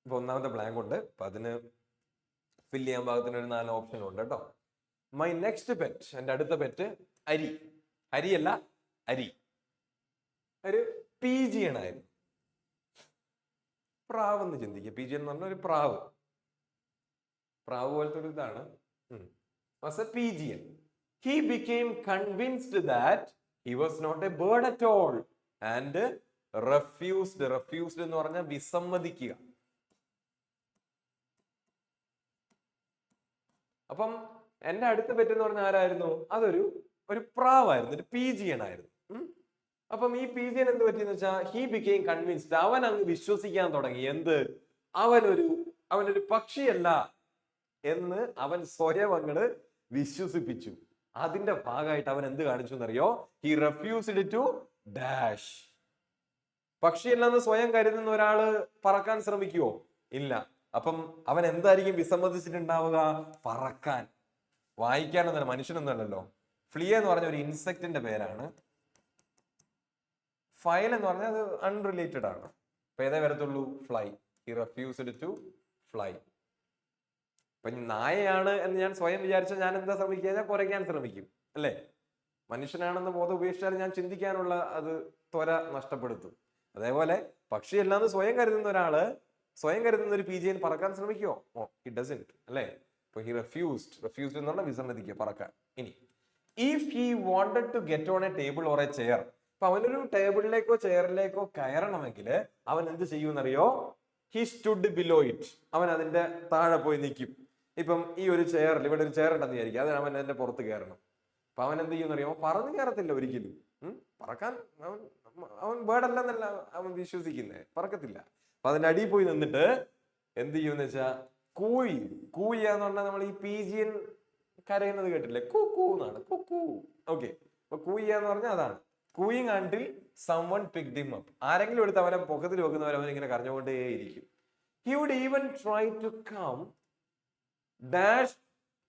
ഇപ്പൊ ഒന്നാമത്തെ ബ്ലാങ്ക് ഉണ്ട്, അപ്പൊ അതിന് ഫില്ല് ചെയ്യാൻ പാകത്തിന് ഒരു 4 ഓപ്ഷൻ ഉണ്ട് കേട്ടോ. മൈ നെക്സ്റ്റ് പെറ്റ്, എന്റെ അടുത്ത പെറ്റ് അരി. അരിയല്ല, അരി. ഒരു പീജിയൻ ആയിരുന്നു. പ്രാവ് എന്ന് ചിന്തിക്കുക. പീജിയൻ എന്ന് പറഞ്ഞ ഒരു പ്രാവ്, പ്രാവ് പോലത്തെ ഒരു ഇതാണ്. Pigeon. He became convinced that he was not a bird at all and refused എന്ന് പറഞ്ഞാൽ വിസമ്മതിക്കുക. അപ്പം എന്റെ അടുത്ത പെറ്റ് എന്ന് പറഞ്ഞാൽ ആരായിരുന്നു, അതൊരു പ്രാവായിരുന്നു, ഒരു പീജിയൻ ആയിരുന്നു. അപ്പം ഈ പീജിയൻ എന്ത് പറ്റിയെന്ന് വെച്ചാൽ, he became convinced, അവൻ അങ്ങ് വിശ്വസിക്കാൻ തുടങ്ങി. എന്ത്, അവനൊരു പക്ഷിയല്ല എന്ന് അവൻ സ്വയം അങ്ങട് വിശ്വസിപ്പിച്ചു. അതിന്റെ ഭാഗമായിട്ട് അവൻ എന്ത് കാണിച്ചു എന്നറിയോ, he refused to dash. പക്ഷിയല്ലെന്ന് സ്വയം കരുതുന്ന ഒരാള് പറക്കാൻ ശ്രമിക്കുവോ, ഇല്ല. അപ്പം അവൻ എന്തായിരിക്കും വിസമ്മതിച്ചിട്ടുണ്ടാവുക, പറക്കാൻ. വായിക്കാനൊന്നല്ല, മനുഷ്യനൊന്നല്ലല്ലോ. ഫ്ലിയ എന്ന് പറഞ്ഞ ഒരു ഇൻസെക്റ്റിന്റെ പേരാണ്. ഫയൽ എന്ന് പറഞ്ഞാൽ അത് അൺറിലേറ്റഡ് ആണ്. അപ്പൊ ഏതേ വരത്തുള്ളൂ, fly. he refused to fly. അപ്പൊ നായയാണ് എന്ന് ഞാൻ സ്വയം വിചാരിച്ചാൽ ഞാൻ എന്താ ശ്രമിക്കുക, ഞാൻ കുറയ്ക്കാൻ ശ്രമിക്കും അല്ലേ. മനുഷ്യനാണെന്ന് ബോധം ഉപേക്ഷിച്ചാൽ ഞാൻ ചിന്തിക്കാനുള്ള അത് ത്വര നഷ്ടപ്പെടുത്തും. അതേപോലെ പക്ഷിയല്ലാന്ന് സ്വയം കരുതുന്ന ഒരാള്, സ്വയം കരുതുന്ന ഒരു പീജിയൻ പറക്കാൻ ശ്രമിക്കുമോ, he doesn't അല്ലേ. അപ്പൊ he refused എന്ന് പറഞ്ഞാൽ വിസമ്മതിക്കുക, പറക്കാൻ. ഇനി if he wanted to get on a table or a chair, അപ്പൊ അവനൊരു ടേബിളിലേക്കോ ചെയറിലേക്കോ കയറണമെങ്കിൽ അവൻ എന്ത് ചെയ്യുമെന്നറിയോ, he stood below it. അവൻ അതിന്റെ താഴെ പോയി നിൽക്കും. ഇപ്പം ഈ ഒരു ചെയറിൽ, ഇവിടെ ഒരു ചെയർ ഉണ്ടെന്ന് വിചാരിക്കും, അത് അവൻ അതിന്റെ പുറത്ത് കയറണം. അപ്പൊ അവൻ എന്ത് ചെയ്യുമെന്നറിയോ, പറന്ന് കയറത്തില്ല ഒരിക്കലും. പറക്കാൻ അവൻ ബേർഡല്ലെന്നല്ല അവൻ വിശ്വസിക്കുന്നത്, പറക്കത്തില്ല. അപ്പൊ അതിന്റെ അടിയിൽ പോയി നിന്നിട്ട് എന്ത് ചെയ്യുമെന്ന് വെച്ചാ, കൂയ എന്ന് പറഞ്ഞാൽ നമ്മൾ ഈ പീജിയൻ കരയുന്നത് കേട്ടില്ലേ, കൂ എന്നാണ്, കുക്കൂ. ഓക്കെ, അപ്പൊ കൂയ എന്ന് പറഞ്ഞാൽ അതാണ്. കൂയിങ് until someone picked him up. ആരെങ്കിലും എടുത്ത് അവനെ പൊക്കത്തിൽ വെക്കുന്നവർ അവൻ ഇങ്ങനെ കരഞ്ഞുകൊണ്ടേയിരിക്കും. He would even try to come dash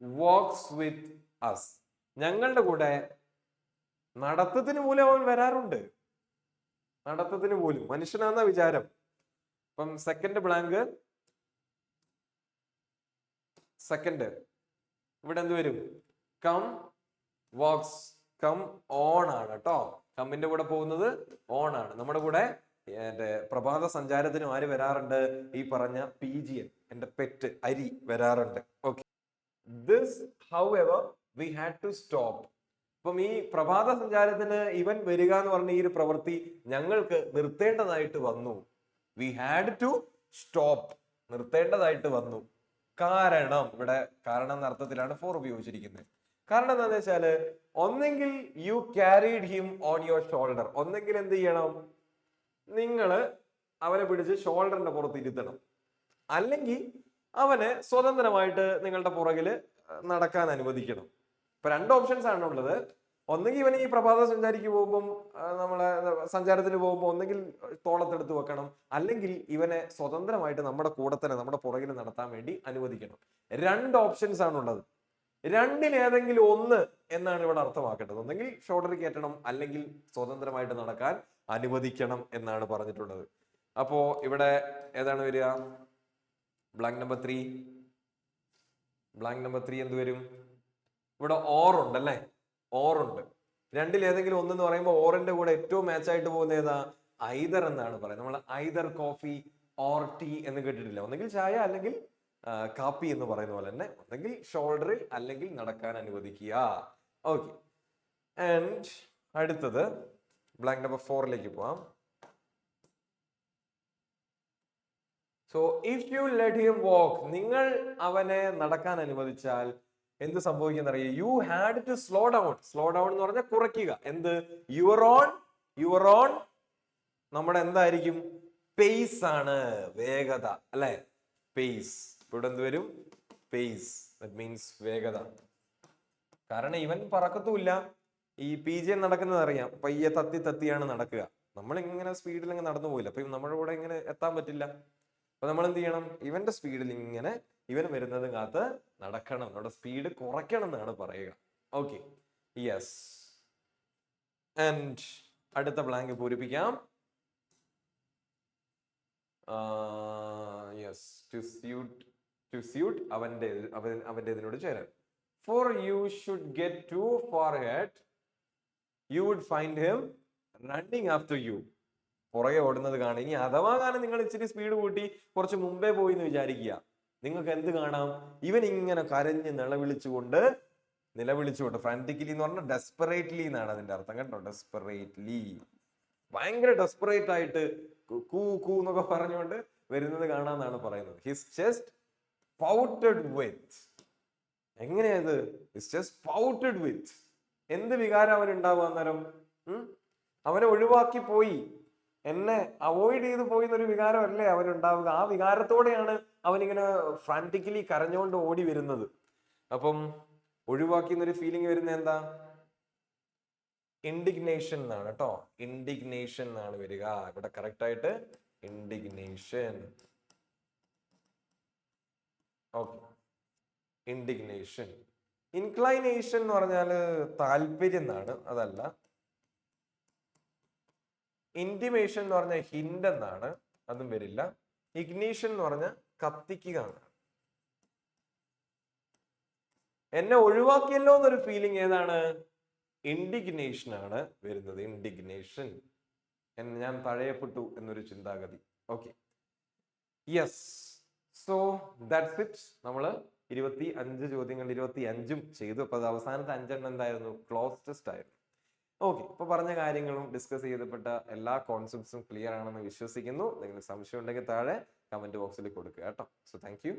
walks with us. ഞങ്ങളുടെ കൂടെ നടത്തത്തിന് പോലും അവൻ വരാറുണ്ട്. നടത്തത്തിന് പോലും മനുഷ്യനാന്ന വിചാരം. അപ്പം സെക്കൻഡ് ബ്ലാങ്ക് സെക്കൻഡ് ഇവിടെ എന്ത് വരും? Come wax. കം ഓൺ ആണ് കേട്ടോ. കമ്മിന്റെ കൂടെ പോകുന്നത് ഓൺ ആണ്. നമ്മുടെ കൂടെ പ്രഭാത സഞ്ചാരത്തിനും ആര് വരാറുണ്ട്? ഈ പറഞ്ഞ പീജിയൻ, എന്റെ പെറ്റ് അരി വരാറുണ്ട്. Okay, this however we had to stop. അപ്പം ഈ പ്രഭാത സഞ്ചാരത്തിന് ഇവൻ വരിക എന്ന് പറഞ്ഞ ഈ ഒരു പ്രവൃത്തി ഞങ്ങൾക്ക് നിർത്തേണ്ടതായിട്ട് വന്നു. വി ഹാഡ് ടു സ്റ്റോപ്പ്, നിർത്തേണ്ടതായിട്ട് വന്നു. കാരണം ഇവിടെ കാരണം എന്ന അർത്ഥത്തിലാണ് ഫോർ ഉപയോഗിച്ചിരിക്കുന്നത്. കാരണം എന്താണെന്ന് വെച്ചാല് ഒന്നെങ്കിൽ you carried him on your shoulder, ഒന്നെങ്കിൽ എന്ത് ചെയ്യണം? നിങ്ങള് അവനെ പിടിച്ച് ഷോൾഡറിന്റെ പുറത്ത് ഇരുത്തണം, അല്ലെങ്കിൽ അവനെ സ്വതന്ത്രമായിട്ട് നിങ്ങളുടെ പുറകില് നടക്കാൻ അനുവദിക്കണം. ഇപ്പൊ രണ്ട് ഓപ്ഷൻസ് ആണ് ഉള്ളത്. ഒന്നെങ്കിൽ ഇവന് ഈ പ്രഭാത സഞ്ചാരിക്ക് പോകുമ്പോൾ നമ്മളെ സഞ്ചാരത്തിന് പോകുമ്പോൾ ഒന്നെങ്കിൽ തോളത്തെടുത്ത് വെക്കണം, അല്ലെങ്കിൽ ഇവനെ സ്വതന്ത്രമായിട്ട് നമ്മുടെ കൂടെ തന്നെ നമ്മുടെ പുറകിൽ നടത്താൻ വേണ്ടി അനുവദിക്കണം. രണ്ട് ഓപ്ഷൻസ് ആണുള്ളത്. രണ്ടിലേതെങ്കിലും ഒന്ന് എന്നാണ് ഇവിടെ അർത്ഥമാക്കേണ്ടത്. ഒന്നെങ്കിൽ ഷോൾഡറിൽ കയറ്റണം, അല്ലെങ്കിൽ സ്വതന്ത്രമായിട്ട് നടക്കാൻ അനുവദിക്കണം എന്നാണ് പറഞ്ഞിട്ടുള്ളത്. അപ്പോ ഇവിടെ ഏതാണ് വരിക? Blank number 3. ബ്ലാങ്ക് നമ്പർ 3 എന്ത് വരും? ഇവിടെ ഓർ ഉണ്ട് അല്ലേ? ഓർ ഉണ്ട്. രണ്ടിലേതെങ്കിലും ഒന്നെന്ന് പറയുമ്പോൾ ഓറിന്റെ കൂടെ ഏറ്റവും മാച്ച് ആയിട്ട് പോകുന്ന ഏതാ? ഐദർ എന്നാണ് പറയുന്നത്. നമ്മൾ ഐദർ കോഫി ഓർ ടീ എന്ന് കേട്ടിട്ടില്ല. ഒന്നെങ്കിൽ ചായ അല്ലെങ്കിൽ കാപ്പി എന്ന് പറയുന്ന പോലെ തന്നെ ഒന്നെങ്കിൽ ഷോൾഡറിൽ അല്ലെങ്കിൽ നടക്കാൻ അനുവദിക്കുക. ഓക്കെ, ആൻഡ് അടുത്തത് ബ്ലാങ്ക് നമ്പർ 4ലേക്ക് പോവാം. So if you let him walk, നിങ്ങൾ അവനെ നടക്കാൻ അനുവദിച്ചാൽ എന്ത് സംഭവിക്കുന്ന അറിയാം? You had to slow down. Slow down എന്ന് പറഞ്ഞാൽ കുറയ്ക്കുക. എന്ത്? യുവർ ഓൺ നമ്മുടെ എന്തായിരിക്കും? പേസ് ആണ്, വേഗത അല്ലെ? പേസ്. ഇവിടെ എന്ത് വരും? പേസ്. ദാറ്റ് മീൻസ് വേഗത. കാരണം ഇവൻ പറക്കത്തുമില്ല. ഈ പീജിയൻ നടക്കുന്നത് അറിയാം, പയ്യെ തത്തി തത്തിയാണ് നടക്കുക. നമ്മൾ ഇങ്ങനെ സ്പീഡിൽ അങ്ങ് നടന്നു പോയില്ല, അപ്പൊ നമ്മുടെ കൂടെ ഇങ്ങനെ എത്താൻ പറ്റില്ല. അപ്പൊ നമ്മൾ എന്ത് ചെയ്യണം? ഇവന്റെ സ്പീഡിൽ ഇങ്ങനെ ഇവൻ വരുന്നത് കാത്ത് നടക്കണം, നമ്മുടെ സ്പീഡ് കുറയ്ക്കണം എന്നാണ് പറയുക. Okay, yes. ആൻഡ് അടുത്ത ബ്ലാങ്ക് പൂരിപ്പിക്കാം. യെസ്, ടു സ്യൂട്ട് അവന്റെ ഇതിനോട് ചേരാൻ. For you should get too far ahead you would find him running after you. പുറകെ ഓടുന്നത് കാണും. ഇനി അഥവാ കാരണം നിങ്ങൾ ഇച്ചിരി സ്പീഡ് കൂട്ടി കുറച്ച് മുമ്പേ പോയി എന്ന് വിചാരിക്കുക, നിങ്ങൾക്ക് എന്ത് കാണാം? ഇവൻ ഇങ്ങനെ കരഞ്ഞ് നിലവിളിച്ചുകൊണ്ട് ഫ്രാന്റിക്കലി എന്ന് പറഞ്ഞാൽ ഡെസ്പറേറ്റ്ലി എന്നാണ് അതിന്റെ അർത്ഥം കേട്ടോ. ഡെസ്പറേറ്റ്ലി, ഭയങ്കര ഡെസ്പറേറ്റ് ആയിട്ട് കൂ കൂ എന്നൊക്കെ പറഞ്ഞുകൊണ്ട് വരുന്നത് കാണാന്നാണ് പറയുന്നത്. ഹിസ് ചെസ്റ്റ് പൗട്ടഡ് വിത്ത്. എങ്ങനെയത്? ഹിസ് ചെസ്റ്റ് പൗട്ടഡ് വിത്ത്. എന്ത് വികാരം അവൻ ഉണ്ടാവുക അന്നേരം? അവനെ ഒഴിവാക്കി പോയി, എന്നെ അവോയ്ഡ് ചെയ്ത് പോയി എന്നൊരു വികാരമല്ലേ അവനുണ്ടാവുക. ആ വികാരത്തോടെയാണ് അവനിങ്ങനെ ഫ്രാന്റിക്കലി കരഞ്ഞുകൊണ്ട് ഓടി വരുന്നത്. അപ്പം ഒഴിവാക്കി എന്നൊരു ഫീലിംഗ് വരുന്ന എന്താ? ഇൻഡിഗ്നേഷൻ എന്നാണ് കേട്ടോ. ഇൻഡിഗ്നേഷൻ എന്നാണ് വരിക ഇവിടെ കറക്റ്റ് ആയിട്ട്. ഇൻഡിഗ്നേഷൻ. Okay, indignation. ഇൻക്ലൈനേഷൻ എന്ന് പറഞ്ഞാല് താല്പര്യം എന്നാണ്, അതല്ല. ഇന്റിമേഷൻ എന്ന് പറഞ്ഞാൽ ഹിന്റ് എന്നാണ്, അതും വരില്ല. ഇഗ്നീഷൻ എന്ന് പറഞ്ഞാൽ കത്തിക്കുക എന്നാണ്. എന്നെ ഒഴിവാക്കിയല്ലോ എന്നൊരു ഫീലിംഗ് ഏതാണ്? ഇൻഡിഗ്നേഷൻ ആണ് വരുന്നത്. ഇൻഡിഗ്നേഷൻ, ഞാൻ തഴയപ്പെട്ടു എന്നൊരു ചിന്താഗതി. Okay, yes. So that's it. നമ്മള് 25 ചോദ്യങ്ങൾ 25ഉം ചെയ്തു. അപ്പൊ അത് അവസാനത്തെ 5 എന്തായിരുന്നു? ക്ലോസ് ടെസ്റ്റ് ആയിരുന്നു. ഓക്കെ, ഇപ്പൊ പറഞ്ഞ കാര്യങ്ങളും ഡിസ്കസ് ചെയ്തപ്പെട്ട എല്ലാ കോൺസെപ്റ്റ്സും ക്ലിയർ ആണെന്ന് വിശ്വസിക്കുന്നു. എന്തെങ്കിലും സംശയം ഉണ്ടെങ്കിൽ താഴെ കമന്റ് ബോക്സിൽ കൊടുക്കുക കേട്ടോ. So thank you.